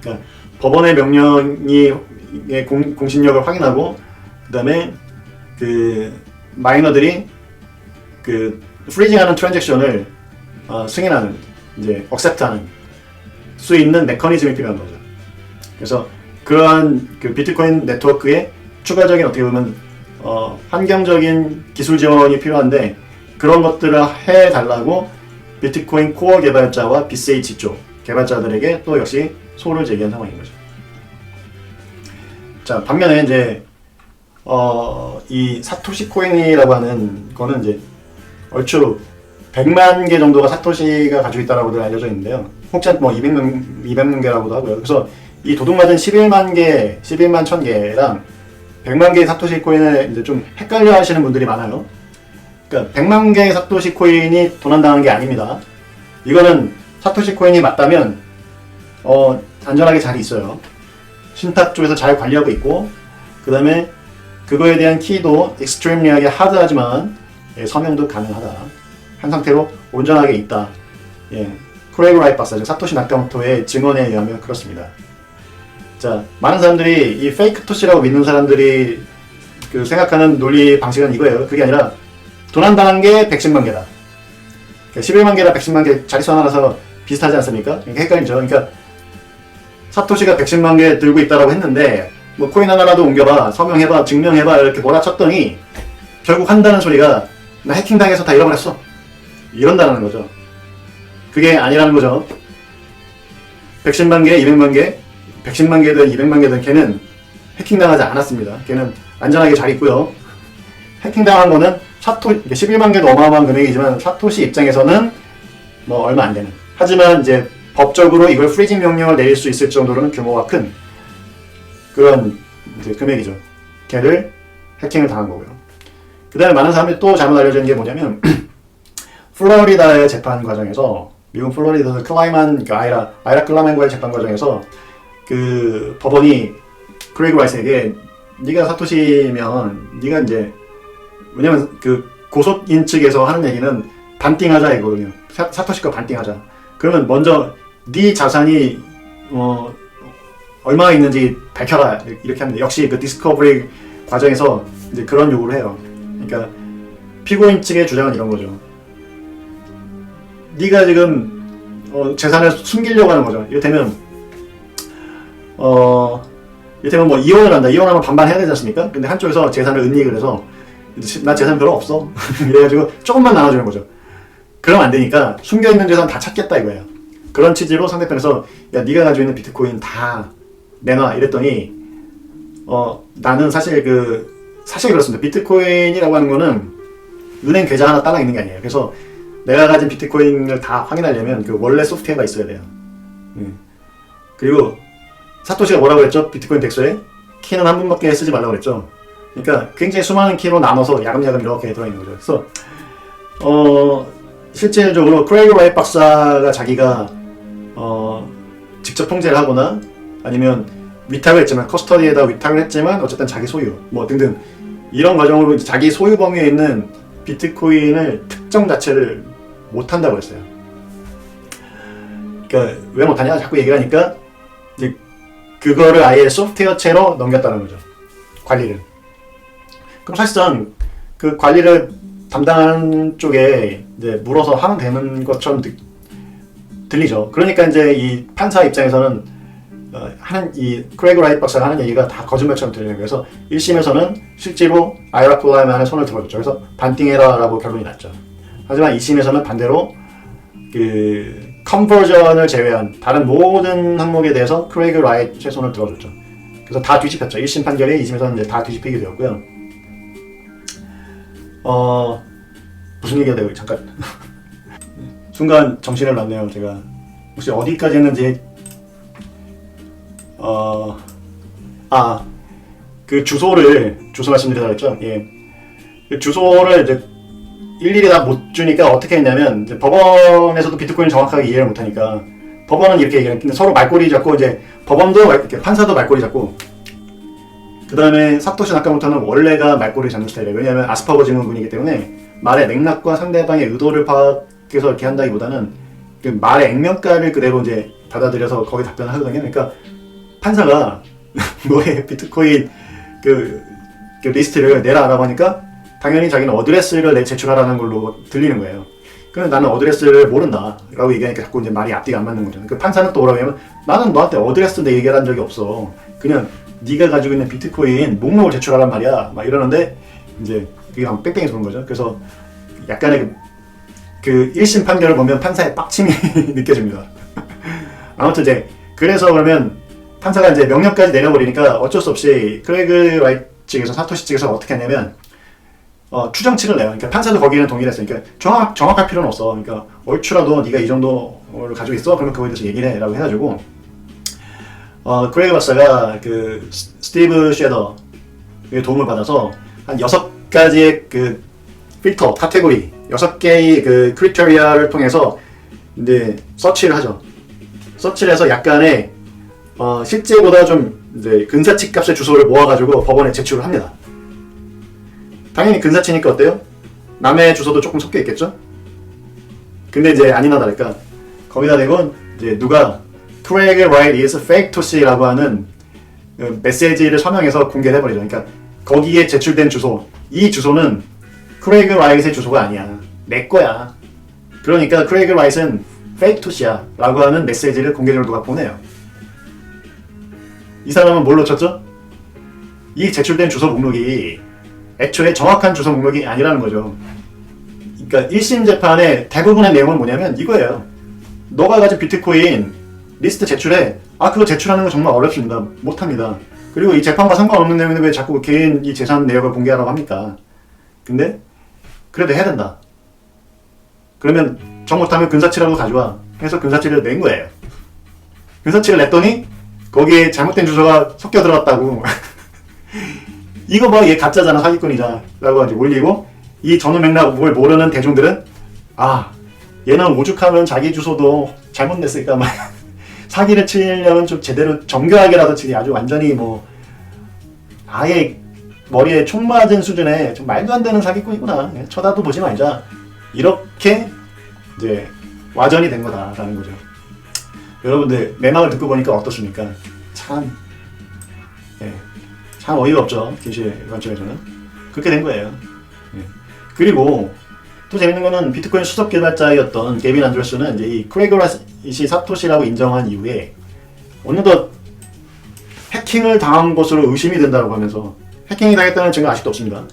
그러니까 법원의 명령의 공신력을 확인하고 그 다음에 그 마이너들이 그 프리징하는 트랜잭션을 승인하는, 이제 억셉트하는 수 있는 메커니즘이 필요한 거죠. 그래서 그러한 그 비트코인 네트워크에 추가적인 어떻게 보면 환경적인 기술 지원이 필요한데 그런 것들을 해달라고 비트코인 코어 개발자와 BCH 쪽 개발자들에게 또 역시 소를 제기한 상황인 거죠. 자, 반면에 이제 이 사토시 코인이라고 하는 거는 이제 얼추 100만 개 정도가 사토시가 가지고 있다라고도 알려져 있는데요. 혹시 뭐 200만 개라고도 하고요. 그래서 이 도둑맞은 11만 1000개랑 100만 개의 사토시 코인을 이제 좀 헷갈려 하시는 분들이 많아요. 그러니까 100만 개의 사토시 코인이 도난당한 게 아닙니다. 이거는 사토시 코인이 맞다면 안전하게 잘 있어요. 신탁 쪽에서 잘 관리하고 있고, 그 다음에 그거에 대한 키도 익스트림리하게 하드하지만 서명도 가능하다. 한 상태로 온전하게 있다 예, 크레이그 라이트 박사, 사토시 나카모토의 증언에 의하면 그렇습니다. 자, 많은 사람들이 이 페이크 토시라고 믿는 사람들이 그 생각하는 논리 방식은 이거예요. 그게 아니라 도난당한 게 110만 개다. 그러니까 11만 개랑 110만 개 자릿수 하나라서 비슷하지 않습니까? 그러니까 헷갈리죠. 그러니까 사토시가 110만 개 들고 있다라고 했는데 뭐 코인 하나라도 옮겨봐, 서명해봐, 증명해봐 이렇게 몰아쳤더니 결국 한다는 소리가 나 해킹당해서 다 잃어버렸어. 이런다는 거죠. 그게 아니라는 거죠. 110만 개, 200만 개, 110만 개든 200만 개든 걔는 해킹당하지 않았습니다. 걔는 안전하게 잘 있고요. 해킹당한 거는 11만 개도 어마어마한 금액이지만 사토시 입장에서는 뭐 얼마 안 되는. 하지만 이제 법적으로 이걸 프리징 명령을 내릴 수 있을 정도로는 규모가 큰 그런 이제 금액이죠. 걔를 해킹을 당한 거고요. 그 다음에 많은 사람들이 또 잘못 알려진 게 뭐냐면 플로리다의 재판 과정에서 미국 플로리다에서 클라이만, 그러니까 아이라 클라맨과의 재판 과정에서 그 법원이 크레이그 라이트에게 네가 사토시면 네가 이제 왜냐면 그 고소인 측에서 하는 얘기는 반띵하자 이거거든요. 사토시 거 반띵하자. 그러면 먼저 네 자산이 얼마나 있는지 밝혀라 이렇게 합니다. 역시 그 디스커버리 과정에서 이제 그런 요구를 해요. 그러니까 피고인 측의 주장은 이런 거죠. 네가 지금 재산을 숨기려고 하는 거죠. 이를테면 뭐 이혼을 한다. 이혼하면 반반 해야 되지 않습니까? 근데 한쪽에서 재산을 은닉을 해서 나 재산 별로 없어. 이래가지고 조금만 나눠주는 거죠. 그러면 안 되니까 숨겨있는 재산 다 찾겠다 이거예요. 그런 취지로 상대편에서 야 네가 가지고 있는 비트코인 다 내놔 이랬더니 나는 사실 그렇습니다. 비트코인이라고 하는 거는 은행 계좌 하나 딸랑 있는 게 아니에요. 그래서 내가 가진 비트코인을 다 확인하려면 그 원래 소프트웨어가 있어야 돼요. 그리고 사토시가 뭐라고 했죠? 비트코인 덱서에 키는 한 번밖에 쓰지 말라고 그랬죠. 그러니까 굉장히 수많은 키로 나눠서 야금야금 이렇게 들어있는 거죠. 그래서 실질적으로 크레이그 라이트 박사가 자기가 직접 통제를 하거나 아니면 위탁을 했지만 커스터디에다 위탁을 했지만 어쨌든 자기 소유 뭐 등등 이런 과정으로 자기 소유 범위에 있는 비트코인을 특정 자체를 못한다고 했어요. 그러니까 왜 못하냐 자꾸 얘기를 하니까 이제 그거를 아예 소프트웨어체로 넘겼다는 거죠. 관리를. 그럼 사실상 그 관리를 담당하는 쪽에 이제 물어서 하면 되는 것처럼 들리죠. 그러니까 이제 이 판사 입장에서는 이 크레이그 라이트 박사가 하는 얘기가 다 거짓말처럼 들리는 거예요. 그래서 1심에서는 실제로 아이라 클라이만의 손을 들어줬죠. 그래서 반띵해라라고 결론이 났죠. 하지만 2심에서는 반대로 그 컨버전을 제외한 다른 모든 항목에 대해서 크레이그 라이트의 손을 들어줬죠. 그래서 다 뒤집혔죠. 1심 판결이 2심에서는 이제 다 뒤집히게 되었고요. 무슨 얘기가 되고 잠깐 순간 정신을 놨네요. 제가 혹시 어디까지 했는지 그 주소 말씀드리려고 했죠. 예. 그 주소를 이제 일일이 다 못 주니까 어떻게 했냐면 이제 법원에서도 비트코인을 정확하게 이해를 못하니까 법원은 이렇게 얘기해요. 근데 서로 말꼬리 잡고 이제 법원도 이렇게 판사도 말꼬리 잡고 그 다음에 사토시 나카모토는 원래가 말꼬리 잡는 스타일이에요. 왜냐하면 아스퍼거 증후군이기 때문에 말의 맥락과 상대방의 의도를 파악해서 이렇게 한다기보다는 그 말의 액면가를 그대로 이제 받아들여서 거기 답변을 하거든요. 그러니까 판사가 너의 비트코인 그 리스트를 내라라고 하니까 당연히 자기는 어드레스를 제출하라는 걸로 들리는 거예요. 그래서 나는 어드레스를 모른다 라고 얘기하니까 자꾸 이제 말이 앞뒤가 안 맞는 거죠. 그 판사는 또 뭐라고 하면 나는 너한테 어드레스 내 얘기를 한 적이 없어. 그냥 네가 가지고 있는 비트코인 목록을 제출하란 말이야. 막 이러는데 이제 그게 막 뺑뺑이 도는 거죠. 그래서 약간의 그 1심 판결을 보면 판사의 빡침이 느껴집니다. 아무튼 이제 그래서 그러면 판사가 이제 명령까지 내려버리니까 어쩔 수 없이 크레이그 라이트 측에서 사토시 측에서 어떻게 했냐면 추정치를 내요. 그러니까 판사도 거기에는 동의를 했어요. 그러니까 정확할 필요는 없어. 그러니까 얼추라도 네가 이 정도를 가지고 있어. 그러면 그거에 대해서 얘기를 해라고 해가지고 크레이그 박사가 그 스티브 쉐더의 도움을 받아서 한 6가지의 그 필터, 카테고리 6개의 그 크리테리아를 통해서 이제 서치를 하죠. 서치를 해서 약간의 실제보다 좀 이제 근사치 값의 주소를 모아가지고 법원에 제출을 합니다. 당연히 근사치니까 어때요? 남의 주소도 조금 섞여 있겠죠? 근데 이제 아니나 다를까 거기다 대고 이제 누가 Craig Wright is fake to C라고 하는 메시지를 서명해서 공개를 해버리죠. 그러니까 거기에 제출된 주소, 이 주소는 Craig Wright의 주소가 아니야. 내 거야. 그러니까 Craig Wright은 fake to C야 라고 하는 메시지를 공개적으로 누가 보내요. 이 사람은 뭘 놓쳤죠? 이 제출된 주소 목록이 애초에 정확한 주소 목록이 아니라는 거죠. 그러니까 1심 재판의 대부분의 내용은 뭐냐면 이거예요. 너가 가진 비트코인 리스트 제출해. 그거 제출하는 건 정말 어렵습니다. 못합니다. 그리고 이 재판과 상관없는 내용인데 왜 자꾸 개인 이 재산 내역을 공개하라고 합니까? 근데 그래도 해야 된다. 그러면 정 못하면 근사치라도 가져와. 해서 근사치를 낸 거예요. 근사치를 냈더니 거기에 잘못된 주소가 섞여 들어갔다고. 이거 봐, 얘 가짜잖아, 사기꾼이잖아 라고 이제 올리고, 이 전후 맥락을 모르는 대중들은 얘는 오죽하면 자기 주소도 잘못 냈을까 막 사기를 치려면 좀 제대로 정교하게라도 치지, 아주 완전히 뭐 아예 머리에 총 맞은 수준의 좀 말도 안 되는 사기꾼이구나, 쳐다도 보지 말자, 이렇게 이제 와전이 된 거다라는 거죠. 여러분들 내 말을 듣고 보니까 어떻습니까? 참 어이가 없죠. 기시의 관점에서는 그렇게 된 거예요. 그리고 또 재밌는 거는 비트코인 수석 개발자였던 게빈 안드레스는 이제 이 크레이그 라이트이 사토시라고 인정한 이후에 어느덧 해킹을 당한 것으로 의심이 된다고 하면서, 해킹이 당했다는 증거 아직도 없습니다.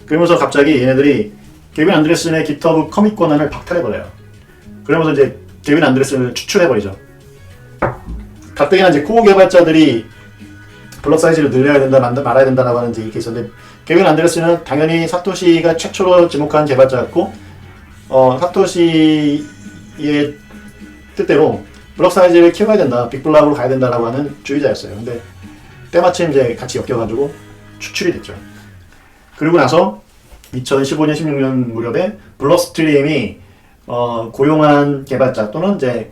그러면서 갑자기 얘네들이 게빈 안드레슨의 깃허브 커밋 권한을 박탈해버려요. 그러면서 이제 게빈 안드레슨을 추출해버리죠. 가뜩이나 이제 코어 개발자들이 블록 사이즈를 늘려야 된다, 말아야 된다라고 하는 이렇게 있었는데, 게빈 안드레슨은 당연히 사토시가 최초로 지목한 개발자였고, 사토시의 뜻대로 블록 사이즈를 키워야 된다, 빅블록으로 가야 된다라고 하는 주의자였어요. 근데 때마침 이제 같이 엮여가지고 추출이 됐죠. 그리고 나서 2015년, 16년 무렵에 블록스트림이 고용한 개발자 또는 이제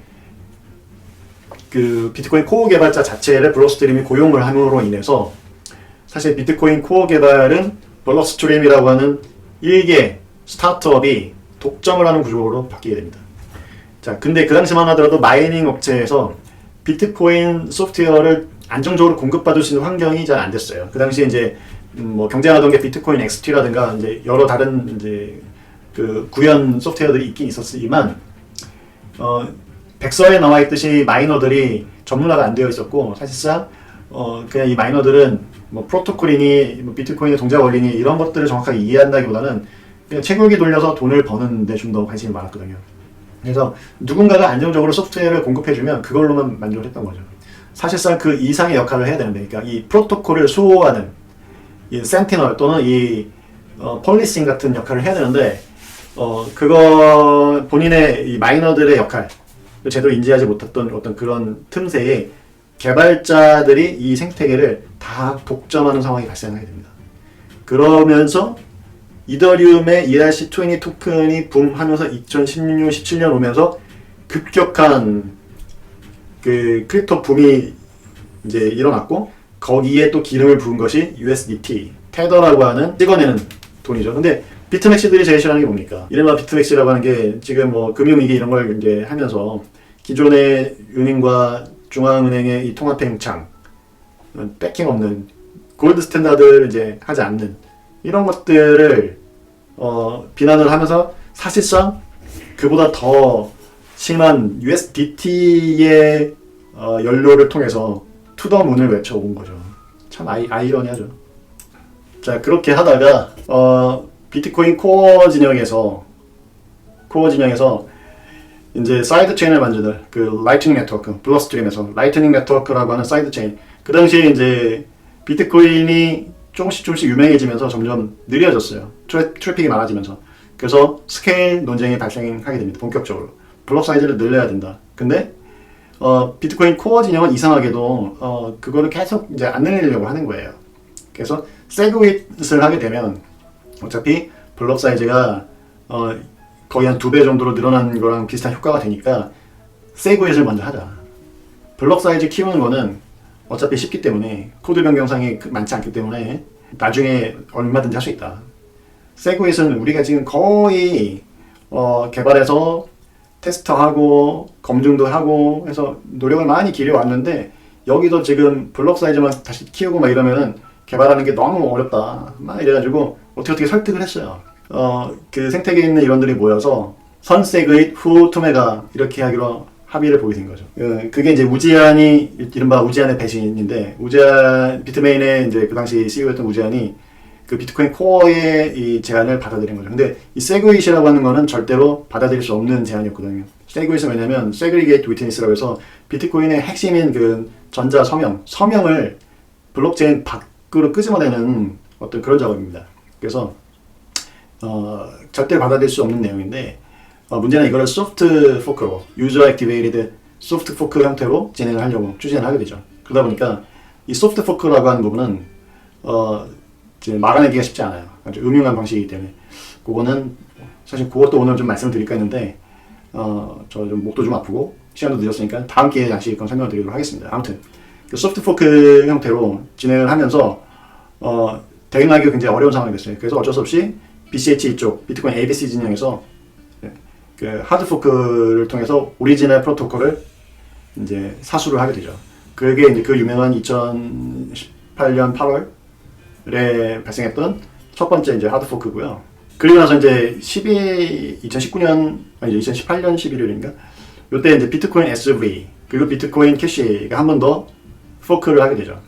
그 비트코인 코어 개발자 자체를 블록스트림이 고용을 함으로 인해서 사실 비트코인 코어 개발은 블록스트림이라고 하는 일개 스타트업이 독점을 하는 구조로 바뀌게 됩니다. 자, 근데 그 당시만 하더라도 마이닝 업체에서 비트코인 소프트웨어를 안정적으로 공급받을 수 있는 환경이 잘 안 됐어요. 그 당시에 이제 뭐 경쟁하던 게 비트코인 XT라든가 이제 여러 다른 이제 그 구현 소프트웨어들이 있긴 있었지만 백서에 나와 있듯이 마이너들이 전문화가 안 되어 있었고, 사실상 그냥 이 마이너들은 뭐 프로토콜이니 뭐 비트코인의 동작 원리니 이런 것들을 정확하게 이해한다기보다는 그냥 채굴기 돌려서 돈을 버는 데 좀 더 관심이 많았거든요. 그래서 누군가가 안정적으로 소프트웨어를 공급해주면 그걸로만 만족을 했던 거죠. 사실상 그 이상의 역할을 해야 되는데, 그러니까 이 프로토콜을 수호하는 이 센티널 또는 이 폴리싱 같은 역할을 해야 되는데, 그거 본인의 이 마이너들의 역할 제대로 인지하지 못했던 어떤 그런 틈새에 개발자들이 이 생태계를 다 독점하는 상황이 발생하게 됩니다. 그러면서 이더리움의 ERC20 토큰이 붐하면서 2016, 17년 오면서 급격한 그 크립토 붐이 이제 일어났고, 거기에 또 기름을 부은 것이 USDT, 테더라고 하는 찍어내는 돈이죠. 근데 비트맥시들이 제일 싫어하는 게 뭡니까? 이른바 비트맥시라고 하는 게 지금 뭐 금융위기 이런 걸 이제 하면서 기존의 은행과 중앙은행의 이 통화팽창, 백킹 없는 골드 스탠다드를 이제 하지 않는 이런 것들을 비난을 하면서 사실상 그보다 더 심한 USDT의 연료를 통해서 투더문을 외쳐온 거죠. 참 아이러니하죠. 자, 그렇게 하다가 비트코인 코어 진영에서 이제 사이드 체인을 만드는 그 라이트닝 네트워크, 블록스트림에서 라이트닝 네트워크라고 하는 사이드 체인, 그 당시에 이제 비트코인이 조금씩 유명해지면서 점점 느려졌어요. 트래픽이 많아지면서. 그래서 스케일 논쟁이 발생하게 됩니다. 본격적으로 블록 사이즈를 늘려야 된다. 근데 비트코인 코어 진영은 이상하게도 그거를 계속 이제 안 늘리려고 하는 거예요. 그래서 세그윗을 하게 되면 어차피 블록 사이즈가 거의 한 2배 정도로 늘어난 거랑 비슷한 효과가 되니까 세그윗을 먼저 하자. 블록 사이즈 키우는 거는 어차피 쉽기 때문에 코드 변경상이 많지 않기 때문에 나중에 얼마든지 할 수 있다. 세그윗은 우리가 지금 거의 개발해서 테스터하고 검증도 하고 해서 노력을 많이 기울여왔는데 여기도 지금 블록 사이즈만 다시 키우고 막 이러면은 개발하는 게 너무 어렵다 막 이래가지고 어떻게 설득을 했어요. 그 생태계에 있는 인원들이 모여서 선세그잇 후 투메가 이렇게 하기로 합의를 보게 된 거죠. 그게 이제 우지안이 이른바 우지안의 배신인데 비트메인의 이제 그 당시 CEO였던 우지안이 그 비트코인 코어의 이 제안을 받아들인 거죠. 근데 이 세그잇이라고 하는 거는 절대로 받아들일 수 없는 제안이었거든요. 세그잇은 왜냐면 세그리게이트 위트니스라고 해서 비트코인의 핵심인 그 전자 서명을 블록체인 밖으로 끄집어내는 어떤 그런 작업입니다. 그래서 절대로 받아들일 수 없는 내용인데 문제는 이거를 소프트 포크로 유저 액티베이티드 소프트 포크 형태로 진행을 하려고 추진을 하게 되죠. 그러다 보니까 이 소프트 포크라고 하는 부분은 이제 막아내기가 쉽지 않아요. 아주 음흉한 방식이기 때문에 그거는 사실 그것도 오늘 좀 말씀을 드릴까 했는데 저 좀 목도 좀 아프고 시간도 늦었으니까 다음 기회에 다시 그건 설명을 드리도록 하겠습니다. 아무튼 그 소프트 포크 형태로 진행을 하면서 대응하기가 굉장히 어려운 상황이 됐어요. 그래서 어쩔 수 없이 BCH 쪽 비트코인 ABC 진영에서 그 하드 포크를 통해서 오리지널 프로토콜을 이제 사수를 하게 되죠. 그게 이제 그 유명한 2018년 8월에 발생했던 첫 번째 이제 하드 포크고요. 그리고 나서 이제 2018년 11일인가? 이때 이제 비트코인 SV 그리고 비트코인 캐시가 한 번 더 포크를 하게 되죠.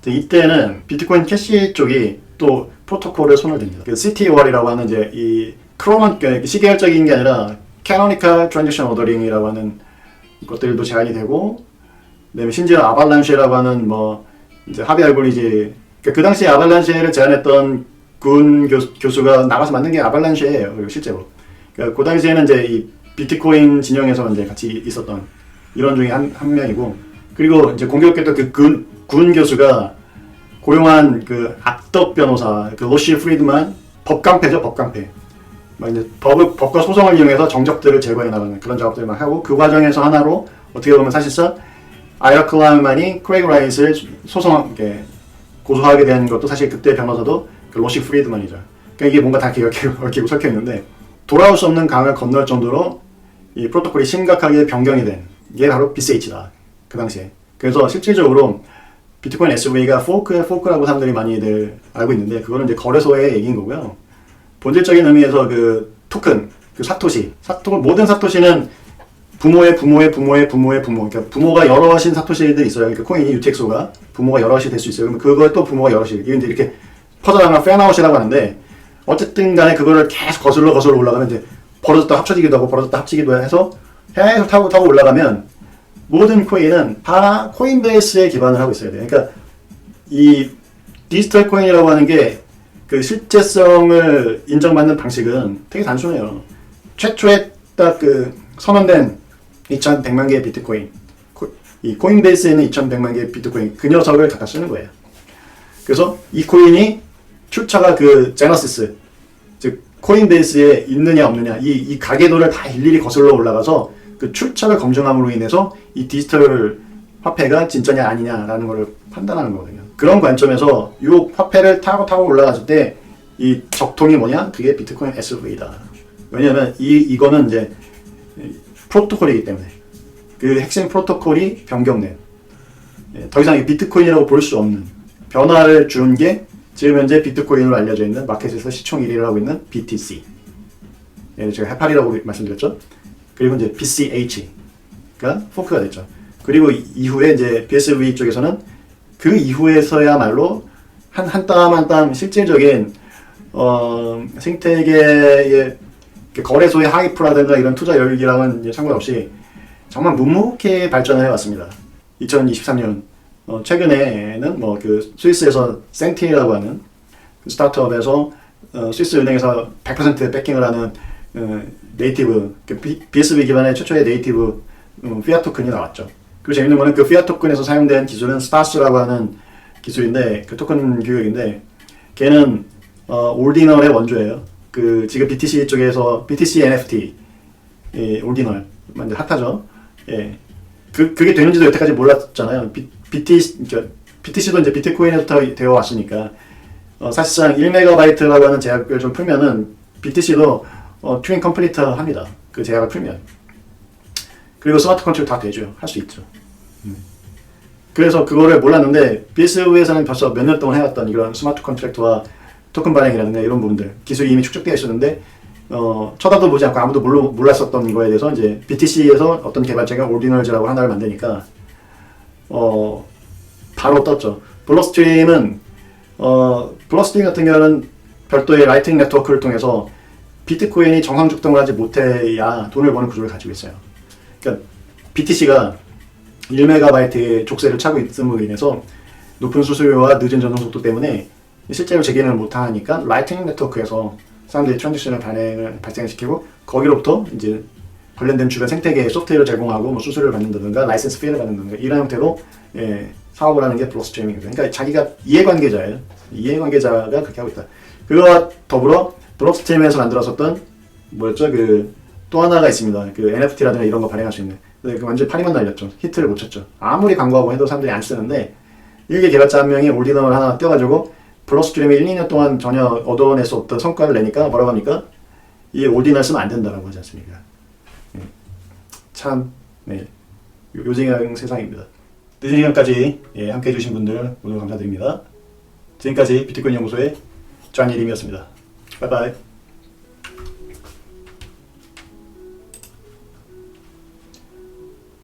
이때는 비트코인 캐시 쪽이 또 프로토콜에 손을 댑니다. 그 CTOR이라고 하는 이제 이 시계열적인 게 아니라 Canonical Transaction Ordering이라고 하는 것들도 제한이 되고, 그다음에 심지어 아발란쉐라고 하는 뭐 이제 하비 알고리지, 그 당시에 아발란쉐를 제안했던 군 교수가 나가서 만든 게 아발란쉐예요, 실제로. 그러니까 그 당시에는 이제 이 비트코인 진영에서 이제 같이 있었던 이런 중에 한 명이고, 그리고 이제 공교롭게도 그 군 교수가 고용한 그 악덕 변호사, 그 로시 프리드만, 법깡패죠, 법깡패. 막 이제 법과 소송을 이용해서 정적들을 제거해 나가는 그런 작업들만 하고, 그 과정에서 하나로 어떻게 보면 사실상 아이라 클라이만이 크레이그 라이트를 고소하게 된 것도 사실 그때 변호사도 그 로시 프리드만이죠. 그러니까 이게 뭔가 다 얽히고 설켜 있는데, 돌아올 수 없는 강을 건널 정도로 이 프로토콜이 심각하게 변경이 된 게 바로 BCH다, 그 당시에. 그래서 실질적으로 비트코인 SV가 포크라고 사람들이 많이들 알고 있는데, 그거는 이제 거래소의 얘기인 거고요. 본질적인 의미에서 그 토큰, 그 사토시, 모든 사토시는 부모의 부모, 그러니까 부모가 여럿인 사토시들이 있어요. 그러니까 코인이 UTXO가 부모가 여럿이 될 수 있어요. 그러면 그거에 또 부모가 여럿이, 이게 이제 이렇게 퍼져나가는 팬아웃이라고 하는데, 어쨌든 간에 그거를 계속 거슬러 올라가면 이제 벌어졌다 합쳐지기도 하고 벌어졌다 합치기도 해서 계속 타고 올라가면 모든 코인은 다 코인베이스에 기반을 하고 있어야 돼요. 그러니까 이 디지털 코인이라고 하는 게 그 실제성을 인정받는 방식은 되게 단순해요. 최초에 딱 그 선언된 2,100만 개의 비트코인, 이 코인베이스에 있는 2,100만 개의 비트코인, 그 녀석을 갖다 쓰는 거예요. 그래서 이 코인이 출처가 그 제너시스, 즉 코인베이스에 있느냐 없느냐, 이 가계도를 다 일일이 거슬러 올라가서 그 출처를 검증함으로 인해서 이 디지털 화폐가 진짜냐 아니냐라는 것을 판단하는 거거든요. 그런 관점에서 이 화폐를 타고 올라갔을 때 이 적통이 뭐냐? 그게 비트코인 SV다. 왜냐하면 이거는 이제 프로토콜이기 때문에, 그 핵심 프로토콜이 변경된, 더 이상 비트코인이라고 볼 수 없는 변화를 준 게 지금 현재 비트코인으로 알려져 있는 마켓에서 시총 1위를 하고 있는 BTC. 제가 해파리라고 말씀드렸죠. 그리고 이제 BCH가 포크가 됐죠. 그리고 이후에 이제 BSV 쪽에서는 그 이후에서야말로 한 땀 실질적인 생태계의 거래소의 하이프라든가 이런 투자 열기랑은 상관없이 정말 묵묵히 발전을 해왔습니다. 2023년 최근에는 뭐 그 스위스에서 센티라고 하는 스타트업에서 스위스 은행에서 100% 백킹을 하는 네이티브, BSV 기반의 최초의 네이티브 피아 토큰이 나왔죠. 그리고 재밌는 거는 그 피아 토큰에서 사용된 기술은 스타스라고 하는 기술인데, 그 토큰 규격인데, 걔는 올디널의 원조예요. 그 지금 BTC 쪽에서 BTC NFT 올디널 완전 핫하죠. 예. 그게 되는지도 여태까지 몰랐잖아요. BTC도 이제 비트코인에부터 되어 왔으니까 사실상 1MB라고 하는 제약을 좀 풀면은 BTC도 튜닝 컴플리트 합니다. 그 제약을 풀면. 그리고 스마트 컨트롤 다 되죠. 할 수 있죠. 그래서 그거를 몰랐는데 BSV에서는 벌써 몇 년 동안 해왔던 이런 스마트 컨트랙트와 토큰 발행이라든가 이런 부분들 기술이 이미 축적되어 있었는데 쳐다도 보지 않고 아무도 몰랐었던 거에 대해서 이제 BTC에서 어떤 개발자가 오르디널즈라고 하나를 만드니까 바로 떴죠. 블록스트림은 블록스트림 같은 경우는 별도의 라이팅 네트워크를 통해서 비트코인이 정상 작동을 하지 못해야 돈을 버는 구조를 가지고 있어요. 그러니까 BTC가 1MB의 족쇄를 차고 있음으로 인해서 높은 수수료와 늦은 전송 속도 때문에 실제로 재개념을 못하니까 라이팅 네트워크에서 사람들이 트랜지션을 발생시키고 거기로부터 이제 관련된 주변 생태계에 소프트웨어를 제공하고 뭐 수수료를 받는다든가 라이센스 피를 받는다든가 이런 형태로 사업을 하는 게 블록스트리밍이거든요. 그러니까 자기가 이해관계자예요. 이해관계자가 그렇게 하고 있다. 그거와 더불어 블록스트림에서 만들었었던 뭐였죠? 그 또 하나가 있습니다. 그 NFT라든가 이런 거 발행할 수 있는. 근데 그 완전 파리만 날렸죠. 히트를 못 쳤죠. 아무리 광고하고 해도 사람들이 안 쓰는데 일개 개발자 한 명이 올디너를 하나 떼가지고 블록스트림에 1, 2년 동안 전혀 얻어낼 수 없던 성과를 내니까 뭐라고 합니까? 이 올디너를 쓰면 안 된다라고 하지 않습니까? 참 요즘 세상입니다. 늦은 시간까지 함께 해주신 분들 오늘 감사드립니다. 지금까지 비트코인 연구소의 쟈니림이었습니다. 바이바이.